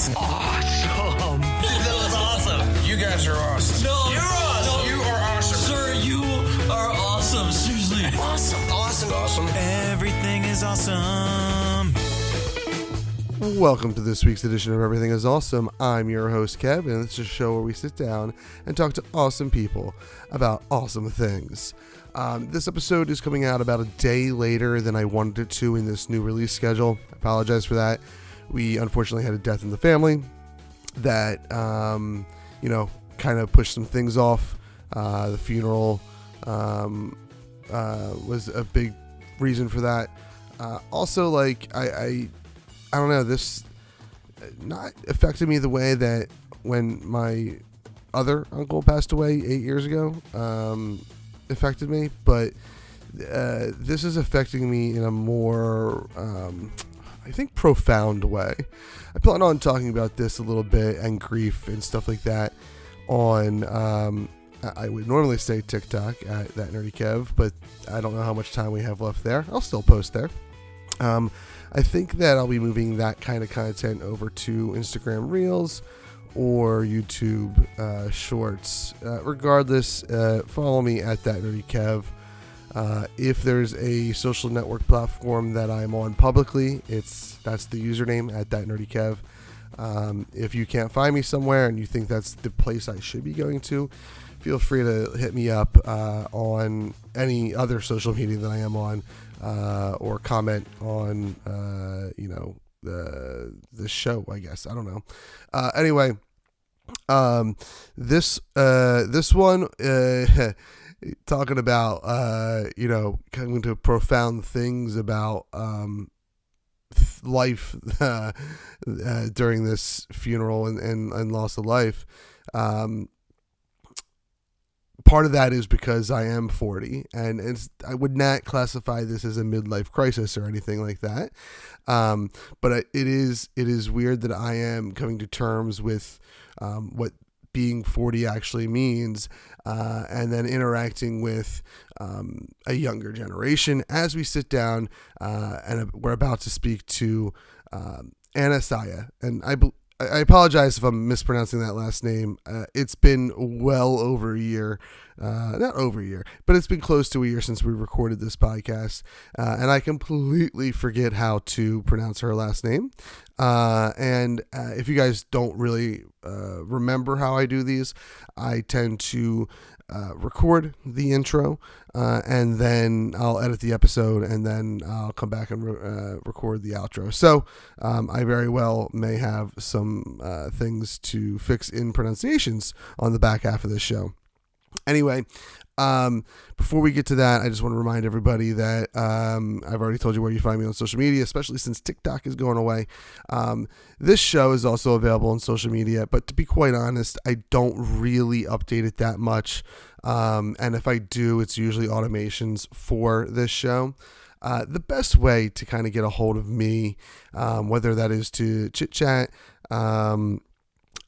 was awesome. That was awesome. You guys are awesome. No, you're awesome. No, you are awesome. Sir, you are awesome. Seriously. Awesome. Awesome. Awesome. Everything is awesome. Welcome to this week's edition of Everything is Awesome. I'm your host, Kev, and it's a show where we sit down and talk to awesome people about awesome things. This episode is coming out about a day later than I wanted it to in this new release schedule. I apologize for that. We unfortunately had a death in the family that, kind of pushed some things off. The funeral was a big reason for that. Also, I don't know, this not affected me the way that when my other uncle passed away 8 years ago affected me, but this is affecting me in a more, I think, profound way. I plan on talking about this a little bit and grief and stuff like that on, I would normally say TikTok at That Nerdy Kev, but I don't know how much time we have left there. I'll still post there. I think that I'll be moving that kind of content over to Instagram Reels or YouTube Shorts. Regardless, follow me at That Nerdy Kev. If there's a social network platform that I'm on publicly, that's the username at That Nerdy Kev. If you can't find me somewhere and you think that's the place I should be going to, feel free to hit me up on any other social media that I am on. Or comment on, the show, I guess. I don't know. Anyway, this one, talking about, coming to profound things about, life, during this funeral and loss of life. Part of that is because I am 40, and I would not classify this as a midlife crisis or anything like that. But it is weird that I am coming to terms with what being 40 actually means, and then interacting with a younger generation as we sit down, and we're about to speak to Saia, and I apologize if I'm mispronouncing that last name. It's been well over a year, not over a year, but it's been close to a year since we recorded this podcast, and I completely forget how to pronounce her last name. And if you guys don't really remember how I do these, I tend to record the intro, and then I'll edit the episode, and then I'll come back and record the outro. So I very well may have some things to fix in pronunciations on the back half of this show. Anyway, before we get to that, I just want to remind everybody that I've already told you where you find me on social media, especially since TikTok is going away. This show is also available on social media, but to be quite honest, I don't really update it that much. And if I do, it's usually automations for this show. The best way to kind of get a hold of me, whether that is to chit chat,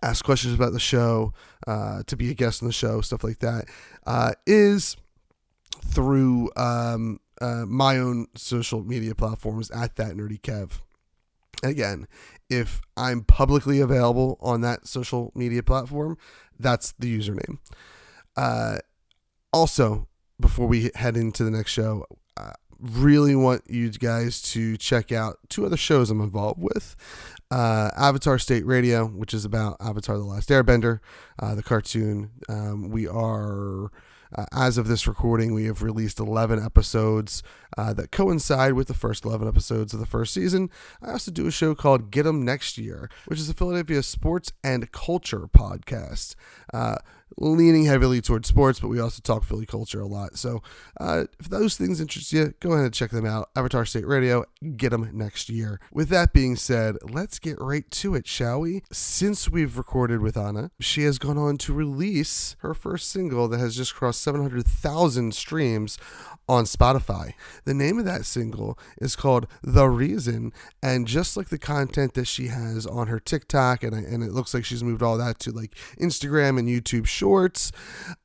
ask questions about the show, to be a guest on the show, stuff like that, is through my own social media platforms at That Nerdy Kev. Again, if I'm publicly available on that social media platform, that's the username. Also, before we head into the next show, really want you guys to check out two other shows I'm involved with. Avatar State Radio, which is about Avatar The Last Airbender, the cartoon. We are, as of this recording, we have released 11 episodes that coincide with the first 11 episodes of the first season. I also do a show called Get 'Em Next Year, which is a Philadelphia sports and culture podcast. Leaning heavily towards sports, but we also talk Philly culture a lot. So if those things interest you, go ahead and check them out. Avatar State Radio, Get 'Em Next Year. With that being said, let's get right to it, shall we? Since we've recorded with Anna, she has gone on to release her first single that has just crossed 700,000 streams on Spotify. The name of that single is called The Reason, and just like the content that she has on her TikTok, and it looks like she's moved all that to like Instagram and YouTube Shorts,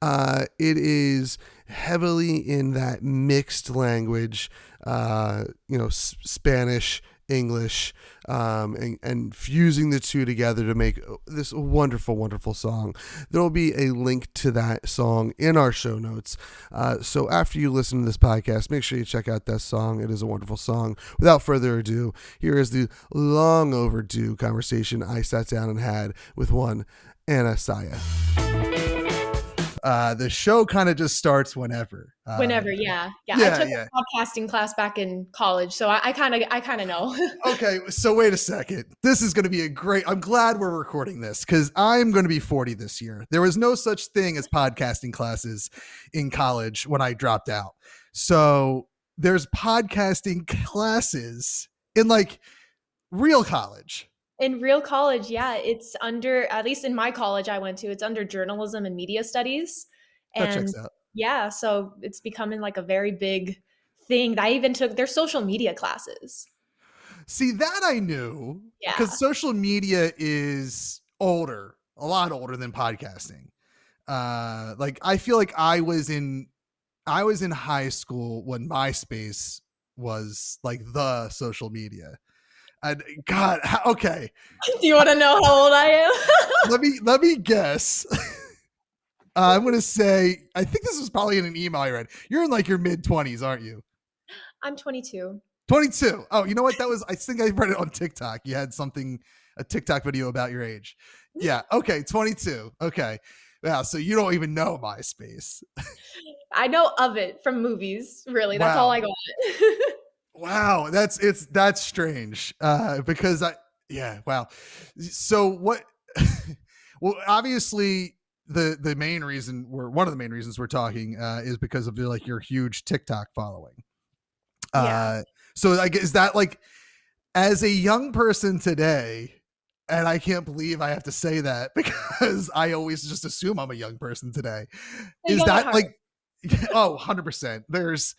it is heavily in that mixed language, Spanish English, and fusing the two together to make this wonderful, wonderful song. There will be a link to that song in our show notes. So after you listen to this podcast, make sure you check out that song. It is a wonderful song. Without further ado, here is the long overdue conversation I sat down and had with one Anna Saia. The show kind of just starts whenever. Yeah. I took a podcasting class back in college, so I kind of know. Okay, so wait a second. This is going to be a great. I'm glad we're recording this because I'm going to be 40 this year. There was no such thing as podcasting classes in college when I dropped out. So there's podcasting classes in like real college. In real college, yeah, it's under, at least in my college I went to, it's under journalism and media studies. That And checks out. yeah, so it's becoming like a very big thing. I even took their social media classes. See, that I knew because social media is older, a lot older than podcasting. Like I feel like I was in high school when MySpace was like the social media. And God, okay. Do you want to know how old I am? let me guess. I'm going to say, I think this was probably in an email I read. You're in like your mid-20s, aren't you? I'm 22. 22. Oh, you know what? That was, I think I read it on TikTok. You had a TikTok video about your age. Yeah. Okay. 22. Okay. Wow. So you don't even know MySpace. I know of it from movies, really. That's all I got. Wow, that's strange. Because wow. So what? Well, obviously, one of the main reasons we're talking is because of like your huge TikTok following. So I guess is that like as a young person today, and I can't believe I have to say that because I always just assume I'm a young person today. Is that like? Oh, 100%. There's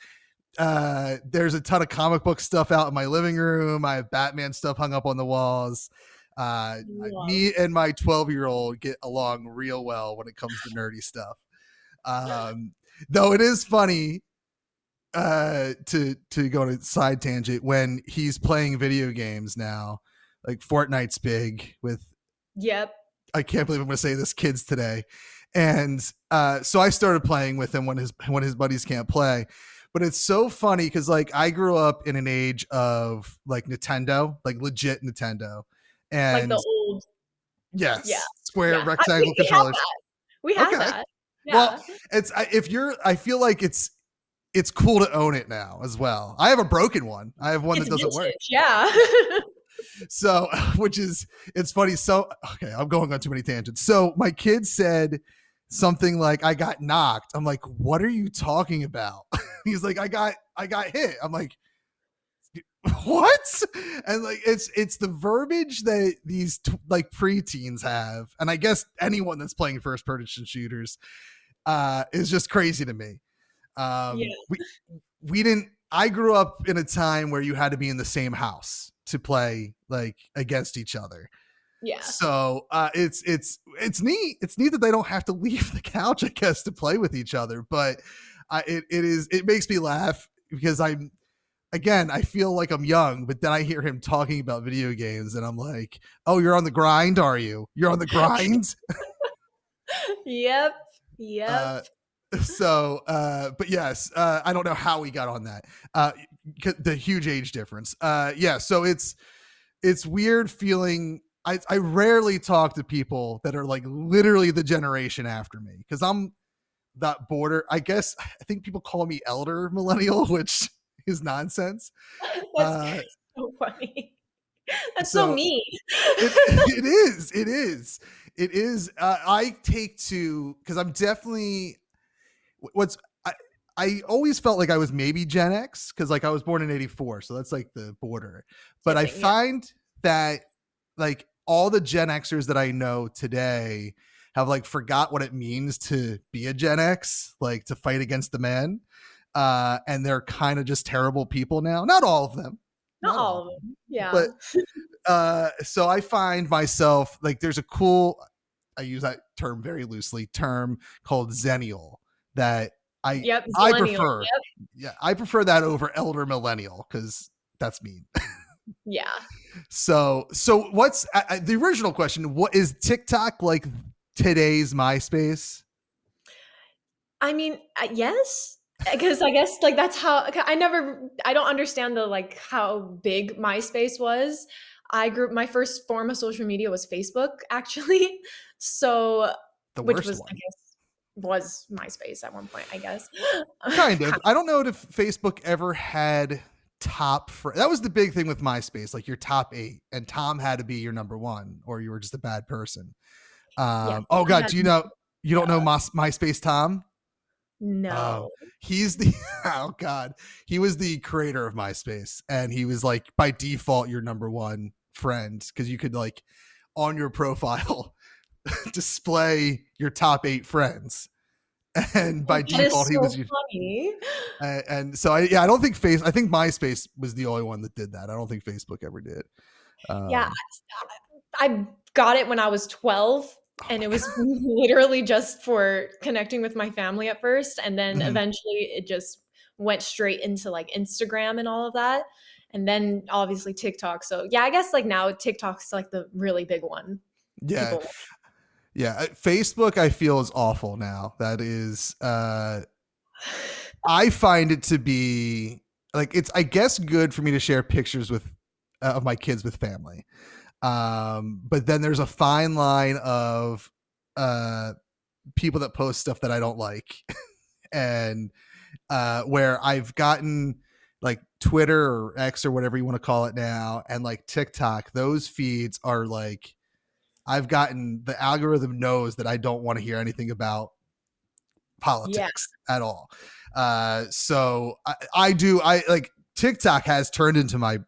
a ton of comic book stuff out in my living room. I have Batman stuff hung up on the walls. Me and my 12-year-old get along real well when it comes to nerdy stuff. Though it is funny to go on a side tangent when he's playing video games now, like Fortnite's big with. Yep. I can't believe I'm going to say this, kids today. And so I started playing with him when his buddies can't play. But it's so funny because like I grew up in an age of like Nintendo, like legit Nintendo, and like the old, square rectangle controllers. We have that. Yeah. Well, I feel like it's cool to own it now as well. I have a broken one. I have one that doesn't work. Yeah. So, it's funny. So, okay, I'm going on too many tangents. So my kid said something like, I got knocked. I'm like, what are you talking about? He's like, I got hit. I'm like, what? And like, it's the verbiage that these like preteens have. And I guess anyone that's playing first person shooters is just crazy to me. I grew up in a time where you had to be in the same house to play like against each other. Yeah. So it's neat. It's neat that they don't have to leave the couch, I guess, to play with each other. But it makes me laugh because I feel like I'm young, but then I hear him talking about video games and I'm like, oh, you're on the grind, are you? You're on the grind? Yep. So, but yes, I don't know how we got on that. The huge age difference. So it's weird feeling. I rarely talk to people that are like literally the generation after me because I'm that border. I guess I think people call me elder millennial, which is nonsense. That's so funny. That's so mean. It is. I take to because I'm definitely I always felt like I was maybe Gen X because like I was born in 84, so that's like the border. But I find that like all the Gen Xers that I know today have like forgot what it means to be a Gen X, like to fight against the man. And they're kind of just terrible people now. Not all of them. Not all of them. Yeah. But so I find myself like there's a cool, I use that term very loosely, term called Zennial that I prefer. Yep. Yeah, I prefer that over elder millennial because that's mean. Yeah. So what's the original question? What is TikTok like today's MySpace? I mean, yes, because I guess like that's how I don't understand the like how big MySpace was. My first form of social media was Facebook actually. So The which worst was I one. guess was MySpace at one point, I guess. Kind of. I don't know if Facebook ever had that was the big thing with MySpace, like your top 8, and Tom had to be your number 1 or you were just a bad person. Yeah. Oh I god, had you don't know MySpace Tom? Oh, no. he's the oh god, he was the creator of MySpace, and he was like by default your number 1 friend because you could like on your profile display your top 8 friends, and by That is default he so was your funny. and so I don't think I think MySpace was the only one that did that. I don't think Facebook ever did. Yeah, Um, I got it when I was 12, oh and my it god. was literally just for connecting with my family at first, and then Mhm. eventually it just went straight into like Instagram and all of that, and then obviously TikTok. So yeah, I guess like now TikTok's like the really big one. Yeah, People, yeah. Facebook I feel is awful now. That is, I find it to be like it's I guess good for me to share pictures with of my kids with family. But then there's a fine line of uh people that post stuff that I don't like, and where I've gotten like Twitter or X or whatever you want to call it now, and like TikTok, those feeds are like I've gotten the algorithm knows that I don't want to hear anything about yeah. politics at all. So I like TikTok has turned into my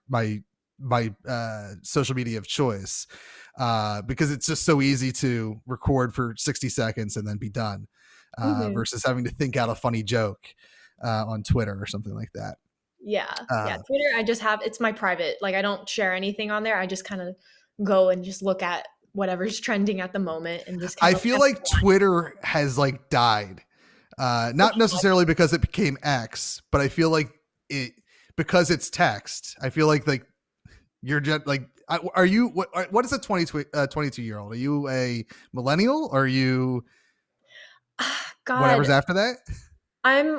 social media of choice because it's just so easy to record for 60 seconds and then be done Mhm. versus having to think out a funny joke on Twitter or something like that. Yeah. Yeah, Uh, Twitter, I just have it's my private. Like I don't share anything on there. I just kind of go and just look at whatever's trending at the moment and just kind I of feel like Twitter has like died. Not necessarily because it became X, but I feel like it because it's text. I feel like you're just like are you what is a 22-year-old? Are you a millennial or are you God, whatever's after that?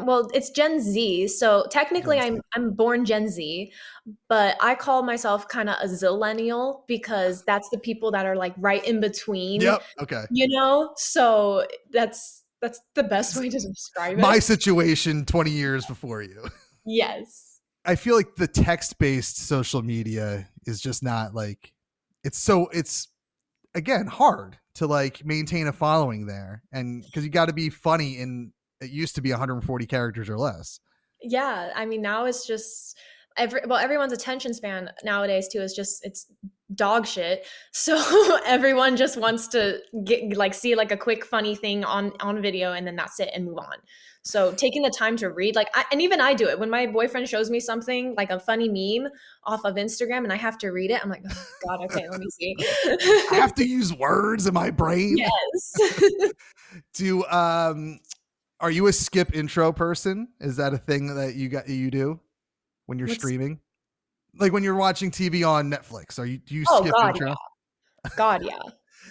well, it's Gen Z. So technically Gen Z. I'm born Gen Z, but I call myself kind of a zillennial because that's the people that are like right in between, Yep. Okay. So that's the best way to describe My it. situation 20 years before you. Yes. I feel like the text-based social media is just not like it's again hard to like maintain a following there, and because you got to be funny, and it used to be 140 characters or less. Yeah, I mean now it's just everyone's attention span nowadays too is just it's dog shit. So everyone just wants to get like see like a quick funny thing on video and then that's it and move on. So taking the time to read and even I do it when my boyfriend shows me something like a funny meme off of Instagram and I have to read it. I'm like, oh, God, okay, let me see. I have to use words in my brain. Yes. Do are you a skip intro person? Is that a thing that you do when you're What's streaming? Like when you're watching TV on Netflix, do you Oh skip God, intro? yeah. God, yeah.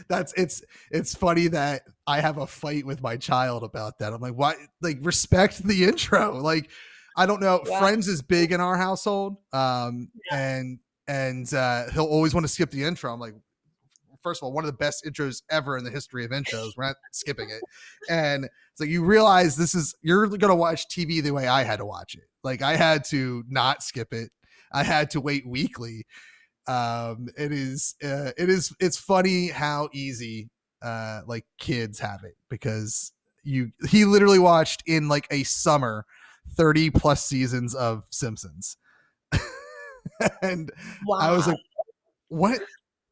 That's it's funny that I have a fight with my child about that. I'm like, why? Like, respect the intro. Like, I don't know. Yeah. Friends is big in our household, and he'll always want to skip the intro. I'm like, first of all, one of the best intros ever in the history of intros. We're not skipping it, and it's like you realize you're gonna watch TV the way I had to watch it. Like, I had to not skip it. I had to wait weekly. It's funny how easy like kids have it because he literally watched in like a summer 30 plus seasons of Simpsons. And I was Wow. like, what,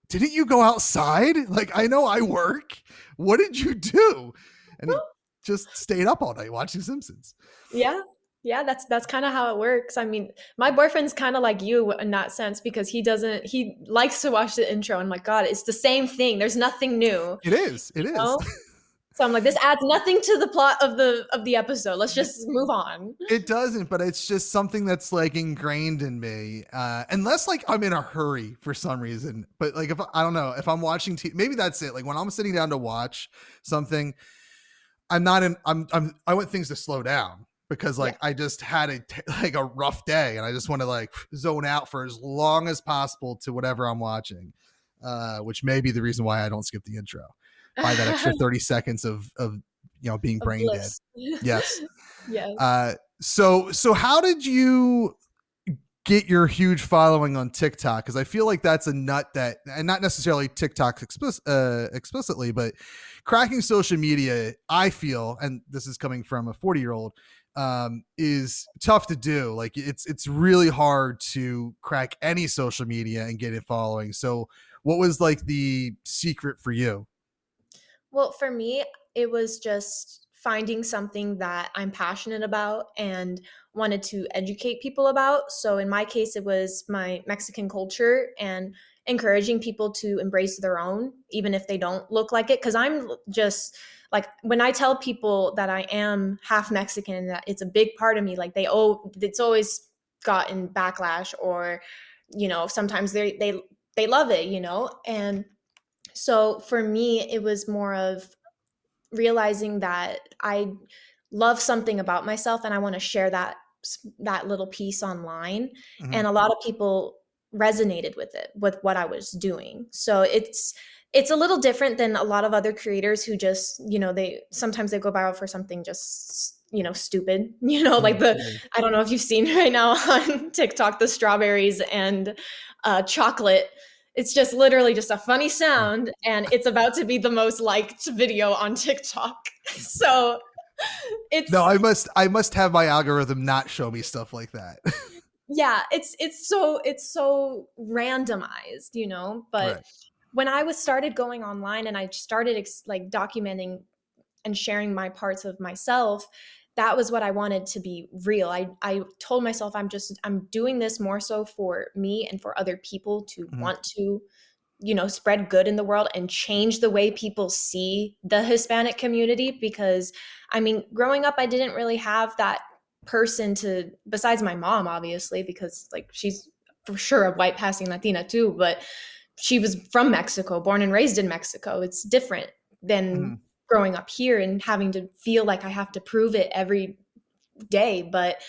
didn't you go outside? Like, I know I work, what did you do? And he just stayed up all night watching Simpsons. Yeah. Yeah, that's kind of how it works. I mean, my boyfriend's kind of like you in that sense because he likes to watch the intro and my God, it's the same thing. There's nothing new. It is You know? So I'm like, this adds nothing to the plot of the episode. Let's just move on. It doesn't, but it's just something that's like ingrained in me. Unless like I'm in a hurry for some reason, but like if I don't know if I'm watching maybe that's it. Like when I'm sitting down to watch something, I'm not in. I want things to slow down because like I just had like a rough day and I just want to like zone out for as long as possible to whatever I'm watching, which may be the reason why I don't skip the intro by that extra 30 seconds of being brain dead. Yes. Yes. So how did you get your huge following on TikTok? Because I feel like that's a nut that, and not necessarily TikTok explicitly, but cracking social media, I feel, and this is coming from a 40-year-old, is tough to do. Like it's really hard to crack any social media and get it following. So what was like the secret for you? Well, for me, it was just finding something that I'm passionate about and wanted to educate people about. So in my case, it was my Mexican culture and encouraging people to embrace their own, even if they don't look like it. Cause I'm just like, when I tell people that I am half Mexican and that it's a big part of me, like it's always gotten backlash, or, sometimes they love it, and so for me, it was more of realizing that I love something about myself and I want to share that little piece online. Mhm. And a lot of people resonated with it, with what I was doing. So it's a little different than a lot of other creators who just, they sometimes they go viral for something just stupid, like I don't know if you've seen right now on TikTok, the strawberries and chocolate. It's just literally just a funny sound, and it's about to be the most liked video on TikTok. So it's No, I must have my algorithm not show me stuff like that. yeah, it's so randomized. But Right. when I was started going online and I started like documenting and sharing my parts of myself, that was what I wanted to be real. I told myself I'm doing this more so for me and for other people to Mhm. want to spread good in the world and change the way people see the Hispanic community. Because I mean, growing up, I didn't really have that person to, besides my mom, obviously, because like she's for sure a white passing Latina too, but she was from Mexico, born and raised in Mexico. It's different than Mhm. growing up here and having to feel like I have to prove it every day. But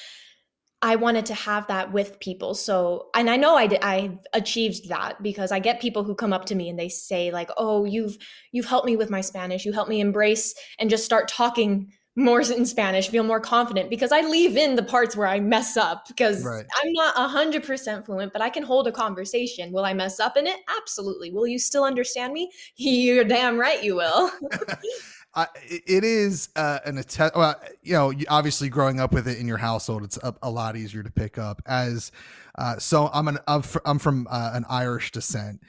I wanted to have that with people. So, and I know I achieved that because I get people who come up to me and they say like, "Oh, you've helped me with my Spanish. You helped me embrace and just start talking more in Spanish, feel more confident," because I leave in the parts where I mess up because Right. I'm not 100% fluent, but I can hold a conversation. Will I mess up in it? Absolutely. Will you still understand me? You're damn right you will. It is an attempt. Well, obviously growing up with it in your household, it's a lot easier to pick up. As so, I'm from an Irish descent.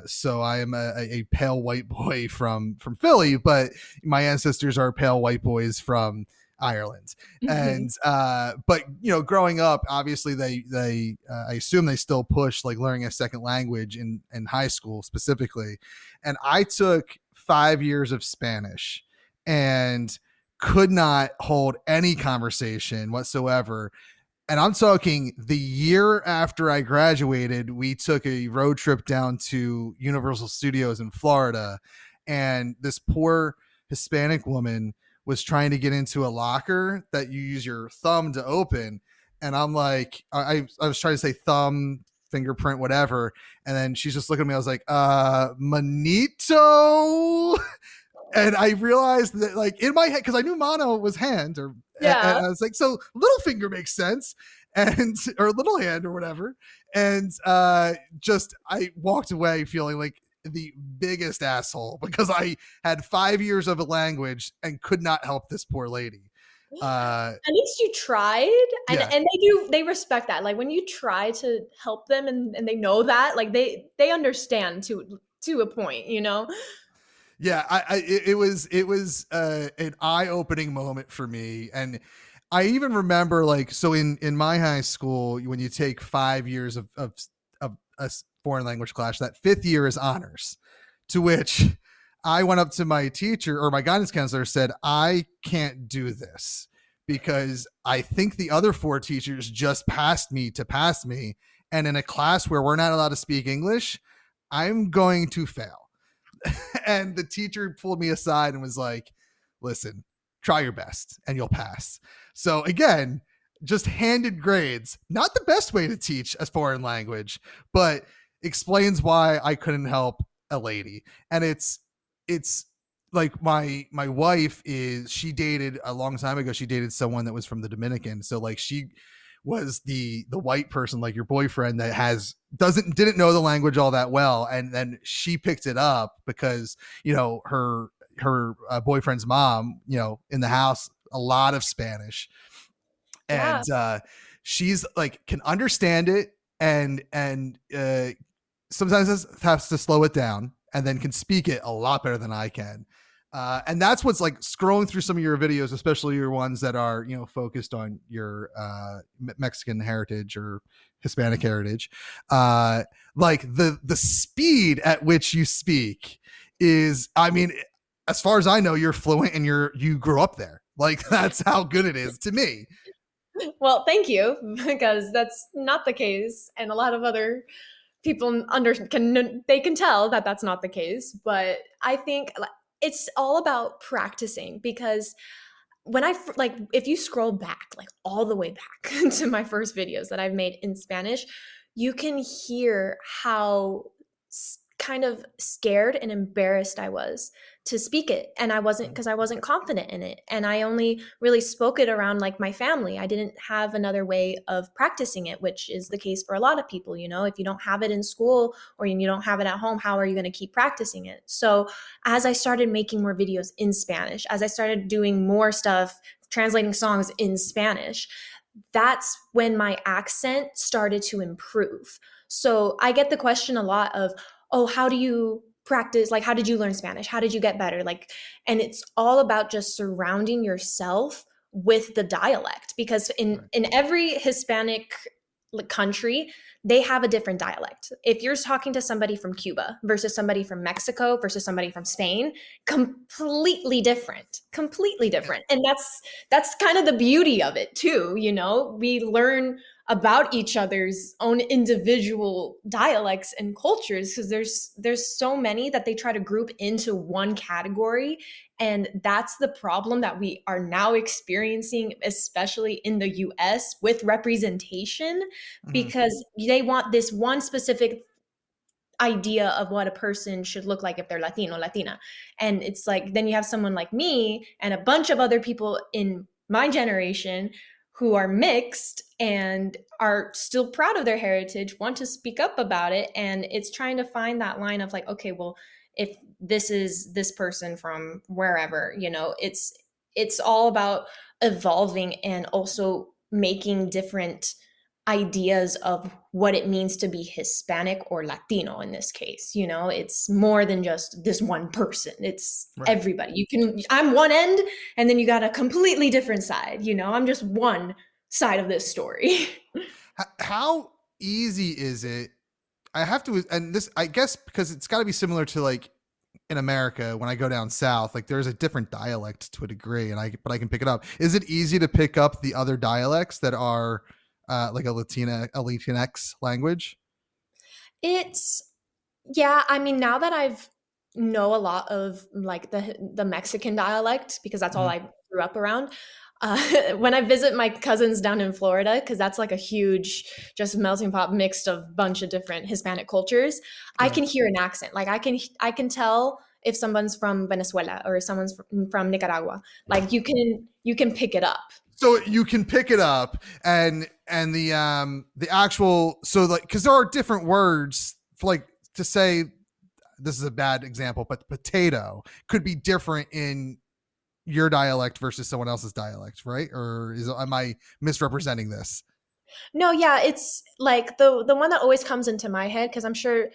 So I am a pale white boy from Philly, but my ancestors are pale white boys from Ireland. Mhm. And but growing up, obviously they I assume they still push like learning a second language in high school specifically. And I took 5 years of Spanish and could not hold any conversation whatsoever. And I'm talking the year after I graduated, we took a road trip down to Universal Studios in Florida. And this poor Hispanic woman was trying to get into a locker that you use your thumb to open. And I'm like, I was trying to say thumb, fingerprint, whatever. And then she's just looking at me. I was like, Manito. And I realized that like in my head, because I knew mano was hand, and Yeah. I was like, so little finger makes sense, and or little hand or whatever. And just I walked away feeling like the biggest asshole because I had 5 years of a language and could not help this poor lady. At least you tried, and Yeah. and they respect that. Like when you try to help them and they know that, like they understand to a point. Yeah, it was an eye opening moment for me, and I even remember like so in my high school when you take 5 years of a foreign language class, that fifth year is honors, to which I went up to my teacher or my guidance counselor, said, I can't do this because I think the other 4 teachers just passed me to pass me. And in a class where we're not allowed to speak English, I'm going to fail. And the teacher pulled me aside and was like, listen, try your best and you'll pass. So again, just handed grades, not the best way to teach a foreign language, but explains why I couldn't help a lady. And it's like my wife she dated a long time ago. She dated someone that was from the Dominican. So like she was the white person, like your boyfriend, that didn't know the language all that well, and then she picked it up because her boyfriend's mom, in the house, a lot of Spanish, and she's like can understand it, and sometimes has to slow it down, and then can speak it a lot better than I can. And that's what's like scrolling through some of your videos, especially your ones that are, focused on your Mexican heritage or Hispanic heritage. Like the speed at which you speak is, I mean, as far as I know, you're fluent and you grew up there. Like that's how good it is to me. Well, thank you, because that's not the case. And a lot of other people can tell that that's not the case. But I think it's all about practicing, because when if you scroll back, like all the way back to my first videos that I've made in Spanish, you can hear how kind of scared and embarrassed I was to speak it. And because I wasn't confident in it. And I only really spoke it around like my family. I didn't have another way of practicing it, which is the case for a lot of people. If you don't have it in school or you don't have it at home, how are you going to keep practicing it? So as I started making more videos in Spanish, as I started doing more stuff, translating songs in Spanish, that's when my accent started to improve. So I get the question a lot of, oh, how do you practice? Like, how did you learn Spanish? How did you get better? And it's all about just surrounding yourself with the dialect, because in every Hispanic country, they have a different dialect. If you're talking to somebody from Cuba versus somebody from Mexico versus somebody from Spain, completely different. And that's kind of the beauty of it too. We learn about each other's own individual dialects and cultures, because there's so many that they try to group into one category. And that's the problem that we are now experiencing, especially in the US with representation, because they want this one specific idea of what a person should look like if they're Latino, Latina. And it's like, then you have someone like me and a bunch of other people in my generation who are mixed and are still proud of their heritage, want to speak up about it. And it's trying to find that line of like, okay, well, if this is this person from wherever, it's all about evolving and also making different ideas of what it means to be Hispanic or Latino in this case. It's more than just this one person. It's everybody. I'm one end and then you got a completely different side. I'm just one side of this story. How easy is it? I have to, and this, I guess, because it's got to be similar to like in America, when I go down south, like there's a different dialect to a degree, but I can pick it up. Is it easy to pick up the other dialects that are like a Latinx language? Yeah. I mean, now that I've know a lot of like the Mexican dialect, because that's all I grew up around. When I visit my cousins down in Florida, because that's like a huge just melting pot mixed of bunch of different Hispanic cultures, I can hear an accent. Like I can tell if someone's from Venezuela or someone's from Nicaragua. Like you can pick it up. So you can pick it up, and the actual, so like, because there are different words for, like, to say, this is a bad example, but potato could be different in your dialect versus someone else's dialect, right? Or am I misrepresenting this? No, yeah, it's like the one that always comes into my head, because I'm sure,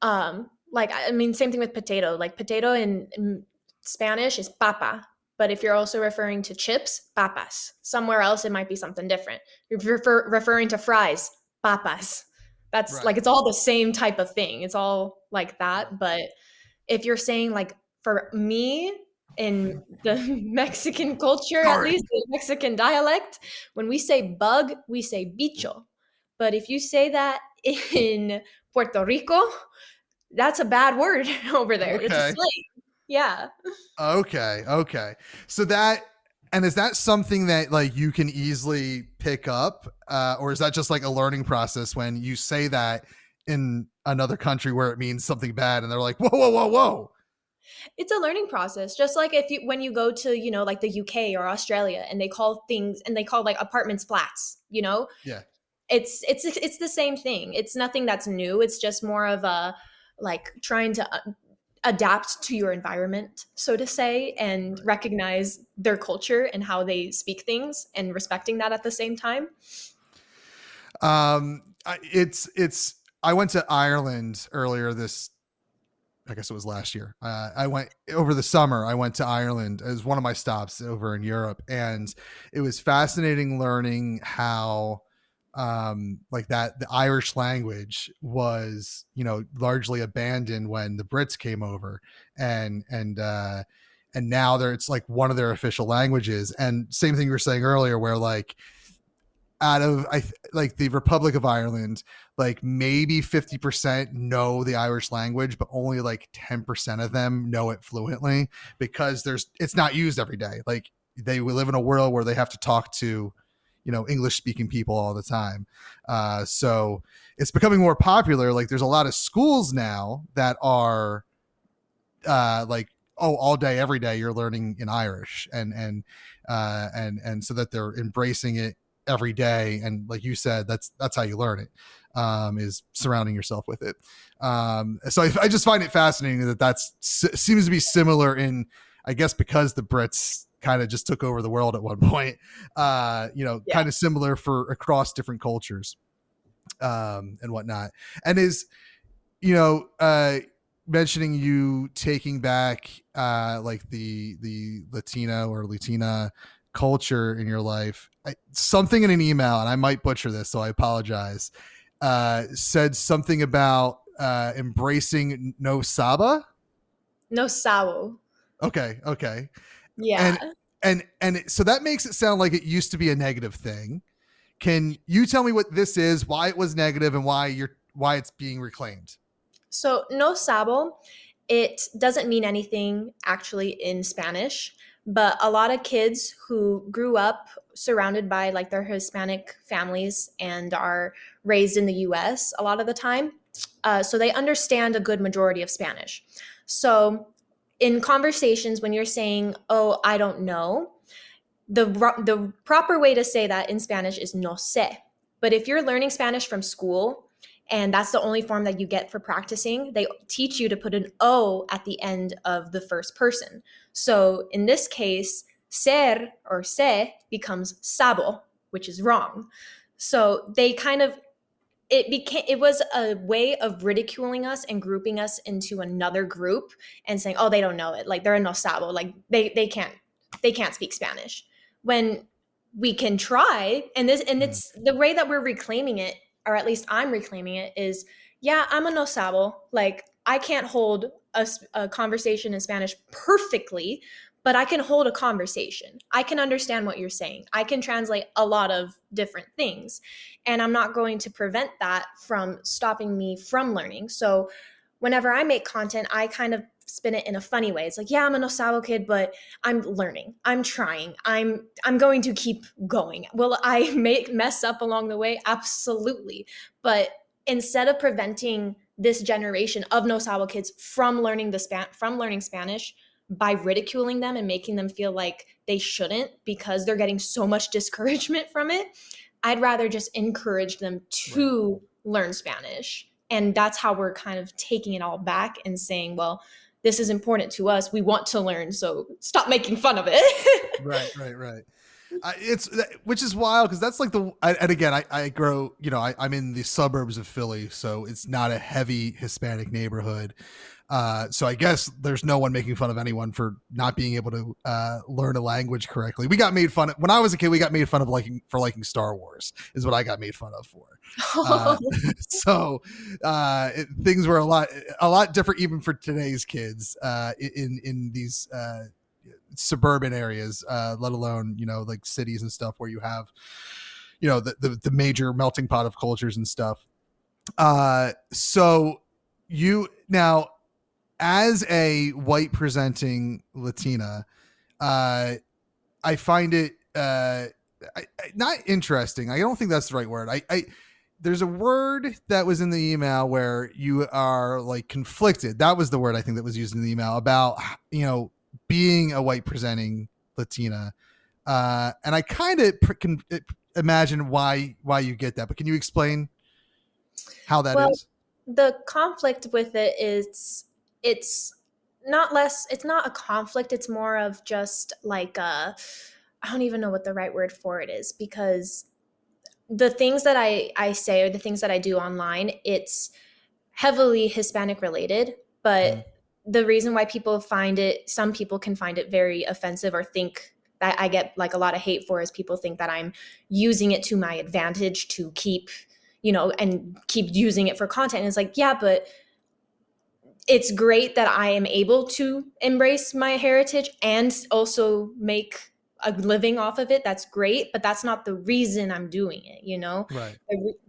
like, I mean, same thing with potato. Like potato in Spanish is papa, but if you're also referring to chips, papas. Somewhere else, it might be something different. If you're referring to fries, papas. That's like, it's all the same type of thing. It's all like that. But if you're saying like for me, in the Mexican culture, at least the Mexican dialect, when we say bug, we say bicho. But if you say that in Puerto Rico, that's a bad word over there. It's a Okay. slang. Yeah. Okay. So that, and is that something that like you can easily pick up, or is that just like a learning process when you say that in another country where it means something bad and they're like, whoa? It's a learning process. Just like if you when you go to, like the UK or Australia and they call things and they call like apartments flats, Yeah. it's the same thing. It's nothing that's new. It's just more of a like trying to adapt to your environment, so to say, and recognize their culture and how they speak things and respecting that at the same time. I went to Ireland earlier I guess it was last year. I went over the summer. I went to Ireland as one of my stops over in Europe, and it was fascinating learning how, like that the Irish language was, largely abandoned when the Brits came over, and now it's like one of their official languages. And same thing you were saying earlier, where like out of like the Republic of Ireland, like maybe 50% know the Irish language, but only like 10% of them know it fluently because it's not used every day. Like we live in a world where they have to talk to, English speaking people all the time. So it's becoming more popular. Like there's a lot of schools now that are like, oh, all day, every day you're learning in Irish, and so that they're embracing it every day. And like you said, that's how you learn it, is surrounding yourself with it. So I just find it fascinating that seems to be similar in, I guess, because the Brits kind of just took over the world at one point, kind of similar for across different cultures, and whatnot. And is, mentioning you taking back like the Latino or Latina culture in your life, something in an email, and I might butcher this, so I apologize, said something about embracing no Saba. No Sabo. Okay. Yeah. And so that makes it sound like it used to be a negative thing. Can you tell me what this is, why it was negative, and why it's being reclaimed? So no Sabo, it doesn't mean anything actually in Spanish, but a lot of kids who grew up surrounded by like their Hispanic families and are raised in the US a lot of the time, so they understand a good majority of Spanish. So in conversations, when you're saying, oh, I don't know, the proper way to say that in Spanish is no sé. But if you're learning Spanish from school, and that's the only form that you get for practicing, they teach you to put an O at the end of the first person. So in this case, ser or se becomes sabo, which is wrong. So they kind of, it was a way of ridiculing us and grouping us into another group and saying, oh, they don't know it. Like they're no sabo. Like they can't speak Spanish. When we can try, and it's the way that we're reclaiming it, or at least I'm reclaiming it, is, yeah, I'm a no sabo. Like I can't hold a conversation in Spanish perfectly, but I can hold a conversation. I can understand what you're saying. I can translate a lot of different things. And I'm not going to prevent that from stopping me from learning. So whenever I make content, I kind of spin it in a funny way. It's like, yeah, I'm a no sabo kid, but I'm learning. I'm trying. I'm going to keep going. Will I mess up along the way? Absolutely. But instead of preventing this generation of no sabo kids from learning Spanish by ridiculing them and making them feel like they shouldn't because they're getting so much discouragement from it, I'd rather just encourage them to learn Spanish. And that's how we're kind of taking it all back and saying, well, this is important to us. We want to learn, so stop making fun of it. Right. It's which is wild because that's like and again I grow, I'm in the suburbs of Philly, so it's not a heavy Hispanic neighborhood. So I guess there's no one making fun of anyone for not being able to learn a language correctly. We got made fun of when I was a kid. We got made fun of liking Star Wars is what I got made fun of for. So things were a lot different even for today's kids in these suburban areas, let alone like cities and stuff where you have the major melting pot of cultures and stuff. So you now, as a white presenting Latina, I find it not interesting. I don't think that's the right word. There's a word that was in the email where you are like conflicted. That was the word I think that was used in the email about being a white presenting Latina. And I kind of can imagine why you get that, but can you explain how that is? The conflict with it is it's not a conflict. It's more of just like I don't even know what the right word for it is, because the things that I say or the things that I do online, it's heavily Hispanic related, but the reason why some people can find it very offensive or think that I get like a lot of hate for is people think that I'm using it to my advantage to keep, and keep using it for content. And it's like, yeah, but it's great that I am able to embrace my heritage and also make a living off of it. That's great, but that's not the reason I'm doing it, Right.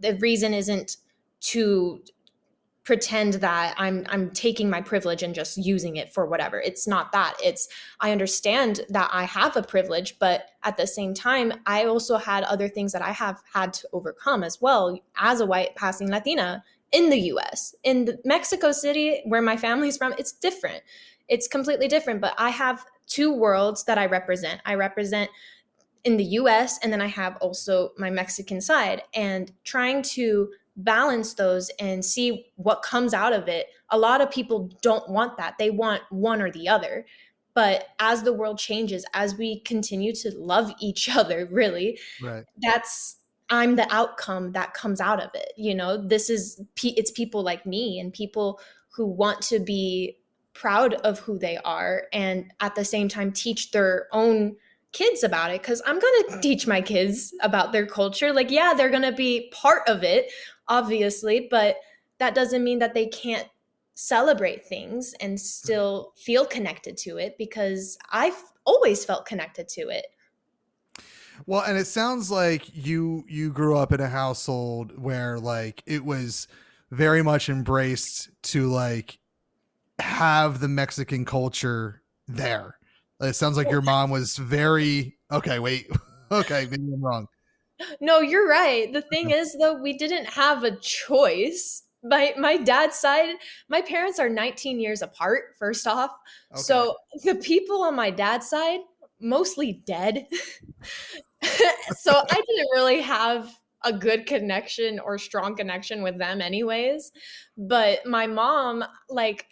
The reason isn't to pretend that I'm taking my privilege and just using it for whatever. It's not that. It's, I understand that I have a privilege, but at the same time, I also had other things that I have had to overcome as well as a white passing Latina in the US. In Mexico City, where my family's from, it's different. It's completely different, but I have two worlds that I represent. I represent in the US, and then I have also my Mexican side, and trying to balance those and see what comes out of it. A lot of people don't want that. They want one or the other. But as the world changes, as we continue to love each other, really, Right. I'm the outcome that comes out of it. It's people like me and people who want to be proud of who they are and at the same time teach their own kids about it, because I'm going to teach my kids about their culture. Like, yeah, they're going to be part of it, obviously, but that doesn't mean that they can't celebrate things and still feel connected to it, because I've always felt connected to it. Well, and it sounds like you grew up in a household where like it was very much embraced to like have the Mexican culture there. It sounds like your mom was very okay. Wait, okay, maybe I'm wrong. No, you're right. The thing is, though, we didn't have a choice. My dad's side, my parents are 19 years apart, first off. Okay. So the people on my dad's side, mostly dead. So I didn't really have a good connection or strong connection with them anyways. But my mom, like,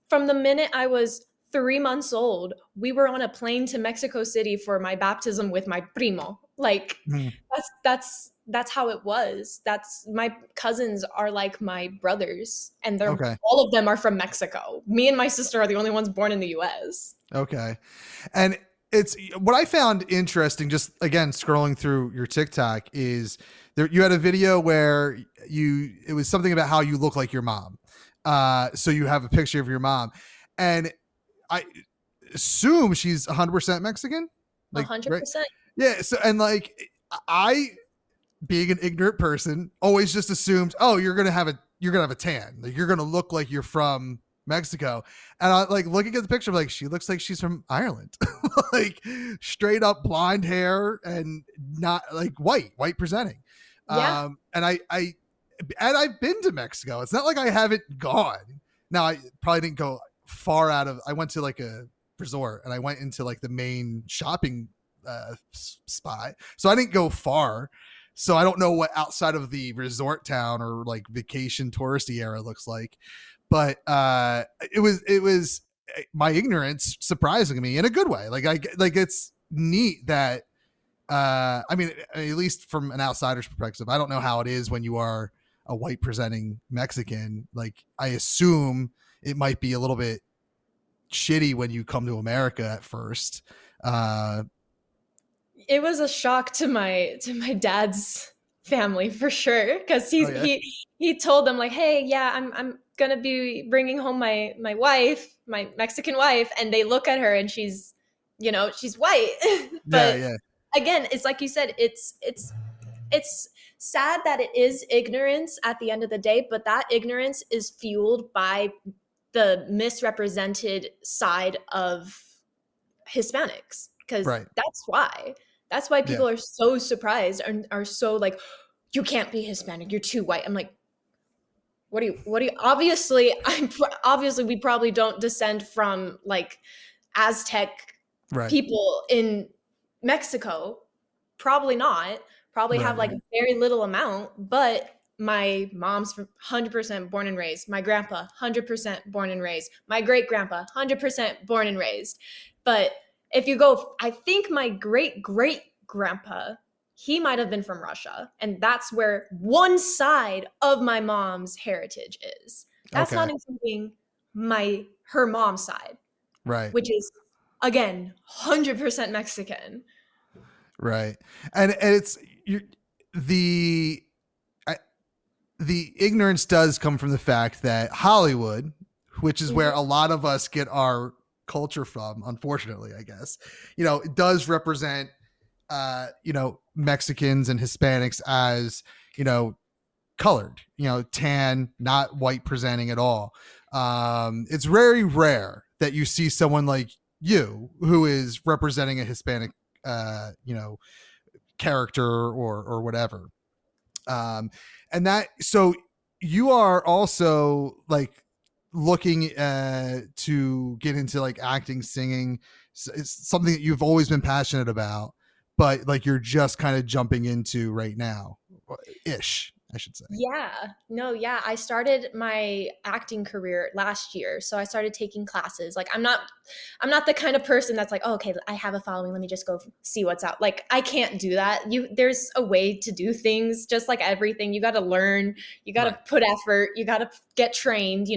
from the minute I was 3 months old, we were on a plane to Mexico City for my baptism with my primo. Like, that's how it was. That's, my cousins are like my brothers, and they're all of them are from Mexico. Me and my sister are the only ones born in the US. Okay. And it's what I found interesting, just again, scrolling through your TikTok, is there, you had a video where it was something about how you look like your mom. So you have a picture of your mom, and I assume she's 100% Mexican. Like, 100%. Right? Yeah. So, and like, I, being an ignorant person, always just assumed, oh, you're going to have a tan. Like, you're going to look like you're from Mexico. And I like looking at the picture, I'm like, she looks like she's from Ireland. Like straight up blonde hair and not like white presenting. Yeah. And I've been to Mexico. It's not like I haven't gone. Now, I probably didn't go far I went to like a resort, and I went into like the main shopping spot. So I didn't go far. So I don't know what outside of the resort town or like vacation touristy area looks like. But it was my ignorance surprising me in a good way. Like it's neat that I mean, at least from an outsider's perspective, I don't know how it is when you are a white presenting Mexican. Like, I assume it might be a little bit shitty when you come to America at first. It was a shock to my dad's family for sure, because he told them like, hey, yeah, I'm gonna be bringing home my wife, my Mexican wife, and they look at her and she's she's white. But yeah. again, it's like you said, it's sad that it is ignorance at the end of the day, but that ignorance is fueled by the misrepresented side of Hispanics, because Right. that's why people are so surprised and are so like, you can't be Hispanic, you're too white. I'm like, what do you obviously we probably don't descend from like Aztec Right. people in Mexico, probably not, probably have like a very little amount, but my mom's 100% born and raised, my grandpa 100% born and raised, my great grandpa 100% born and raised. But if you go, I think my great grandpa, he might have been from Russia, and that's where one side of my mom's heritage is. That's not including her mom's side, Right. which is again 100% Mexican. Right. And it's the ignorance does come from the fact that Hollywood, which is where a lot of us get our culture from, unfortunately, I guess, it does represent Mexicans and Hispanics as colored, tan, not white presenting at all. It's very rare that you see someone like you who is representing a Hispanic character or whatever. And that, so you are also like looking to get into like acting, singing. It's something that you've always been passionate about, but like you're just kind of jumping into right now ish, I should say. Yeah. I started my acting career last year. So I started taking classes. Like, I'm not the kind of person that's like, oh, okay, I have a following, let me just go see what's out. Like, I can't do that. There's a way to do things, just like everything. You got to learn, you got to put effort, you got to get trained,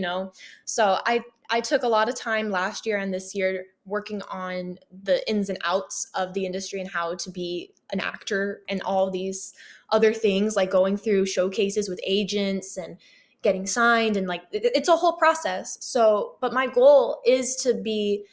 So I took a lot of time last year and this year working on the ins and outs of the industry and how to be an actor and all these other things, like going through showcases with agents and getting signed, and like it's a whole process. So, but my goal is to be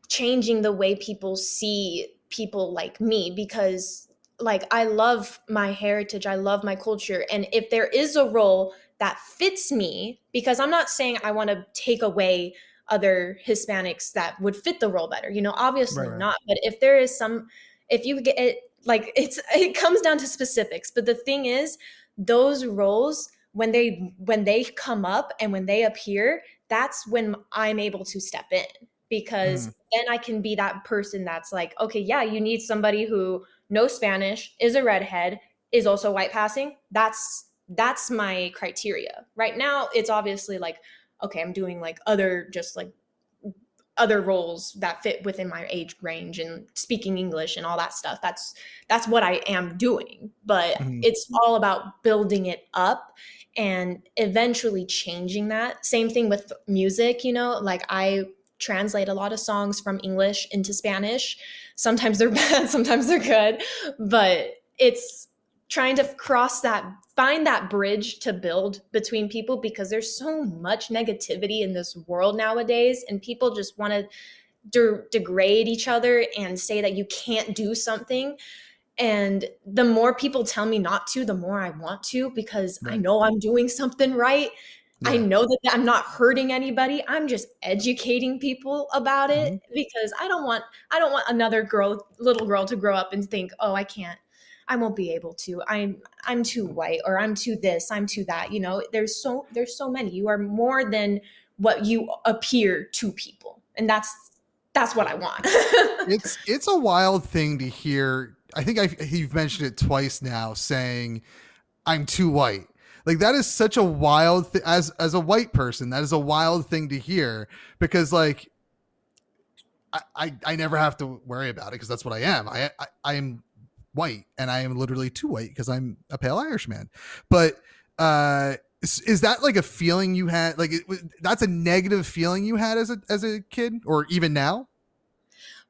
changing the way people see people like me, because like I love my heritage, I love my culture, and if there is a role that fits me, because I'm not saying I want to take away other Hispanics that would fit the role better, obviously not. But if there is if you get it, like it comes down to specifics. But the thing is, those roles, when they come up and when they appear, that's when I'm able to step in, because then I can be that person that's like, okay, yeah, you need somebody who knows Spanish, is a redhead, is also white passing. That's my criteria. Right now, it's obviously like, okay, I'm doing like other roles that fit within my age range and speaking English and all that stuff. That's what I am doing. But it's all about building it up and eventually changing that. Same thing with music, like I translate a lot of songs from English into Spanish. Sometimes they're bad, sometimes they're good, but it's trying to find that bridge to build between people, because there's so much negativity in this world nowadays, and people just want to degrade each other and say that you can't do something. And the more people tell me not to, the more I want to, because I know I'm doing something right. Yeah. I know that I'm not hurting anybody. I'm just educating people about it, because I don't want another little girl to grow up and think, oh, I won't be able to. I'm too white, or I'm too this, I'm too that. There's so many. You are more than what you appear to people, and that's what I want. It's a wild thing to hear. I think you've mentioned it twice now, saying I'm too white. Like, that is such a wild thing. As a white person, that is a wild thing to hear, because like I never have to worry about it because that's what I am. I am white, and I am literally too white because I'm a pale Irishman. But is that like a feeling you had? Like that's a negative feeling you had as a kid, or even now?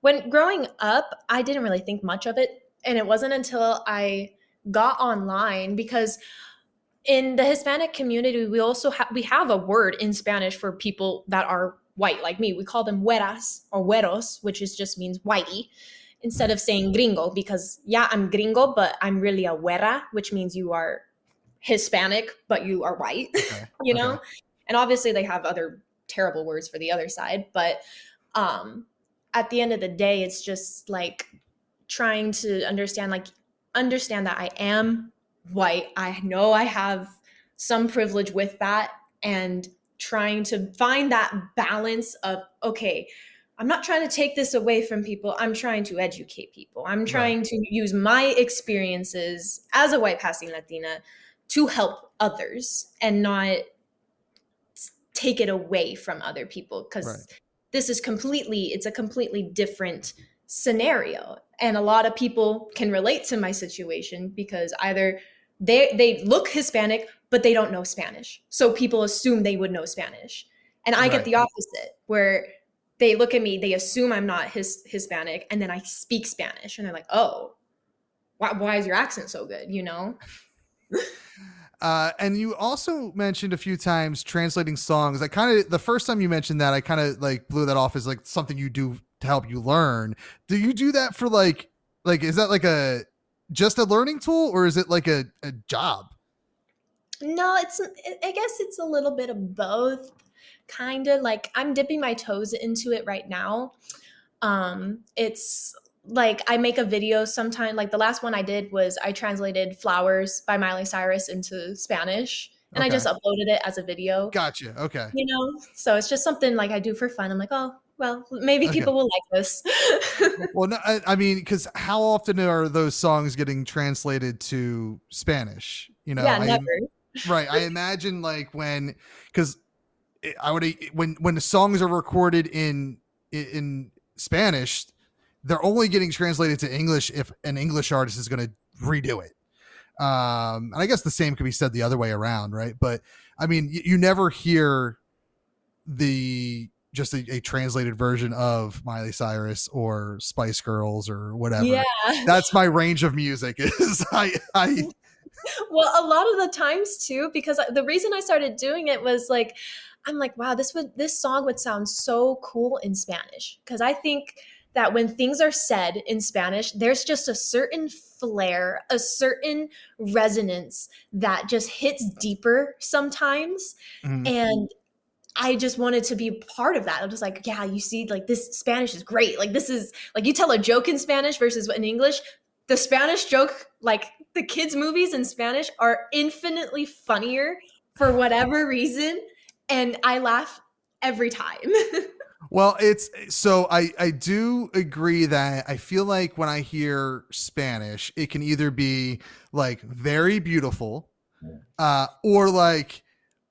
When growing up, I didn't really think much of it. And it wasn't until I got online, because in the Hispanic community, we also we have a word in Spanish for people that are white like me. We call them güeras or güeros, which is just means whitey, instead of saying gringo, because yeah, I'm gringo, but I'm really a güera, which means you are Hispanic, but you are white, Okay. you know? Okay. And obviously they have other terrible words for the other side, but at the end of the day, it's just like trying to understand that I am white. I know I have some privilege with that, and trying to find that balance of, okay, I'm not trying to take this away from people. I'm trying to educate people. I'm trying to use my experiences as a white passing Latina to help others and not take it away from other people, because this is it's a completely different scenario. And a lot of people can relate to my situation because either they look Hispanic, but they don't know Spanish. So people assume they would know Spanish. And I get the opposite, where they look at me, they assume I'm not Hispanic, and then I speak Spanish. And they're like, oh, why is your accent so good, you know? And you also mentioned a few times translating songs. I kind of, the first time you mentioned that, I kind of like blew that off as like something you do to help you learn. Do you do that for like, is that like just a learning tool, or is it like a job? No, I guess it's a little bit of both. Kind of like I'm dipping my toes into it right now. It's like I make a video sometime. Like the last one I did was I translated Flowers by Miley Cyrus into Spanish, and I just uploaded it as a video. Gotcha. Okay. You know, so it's just something like I do for fun. I'm like, oh, well, maybe people will like this. Well, no, I mean, because how often are those songs getting translated to Spanish? You know, yeah, never. Right. I imagine like because when the songs are recorded in Spanish, they're only getting translated to English if an English artist is going to redo it. And I guess the same could be said the other way around, right? But I mean, you never hear just a translated version of Miley Cyrus or Spice Girls or whatever. Yeah. That's my range of music is I well, a lot of the times too, because the reason I started doing it was like, I'm like, wow, this song would sound so cool in Spanish. Because I think that when things are said in Spanish, there's just a certain flair, a certain resonance that just hits deeper sometimes. Mhm. And I just wanted to be part of that. I'm just like, yeah, you see, like this Spanish is great. Like this is like you tell a joke in Spanish versus in English. The Spanish joke, like the kids' movies in Spanish are infinitely funnier for whatever reason. And I laugh every time. Well, I do agree that I feel like when I hear Spanish, it can either be like very beautiful, or like,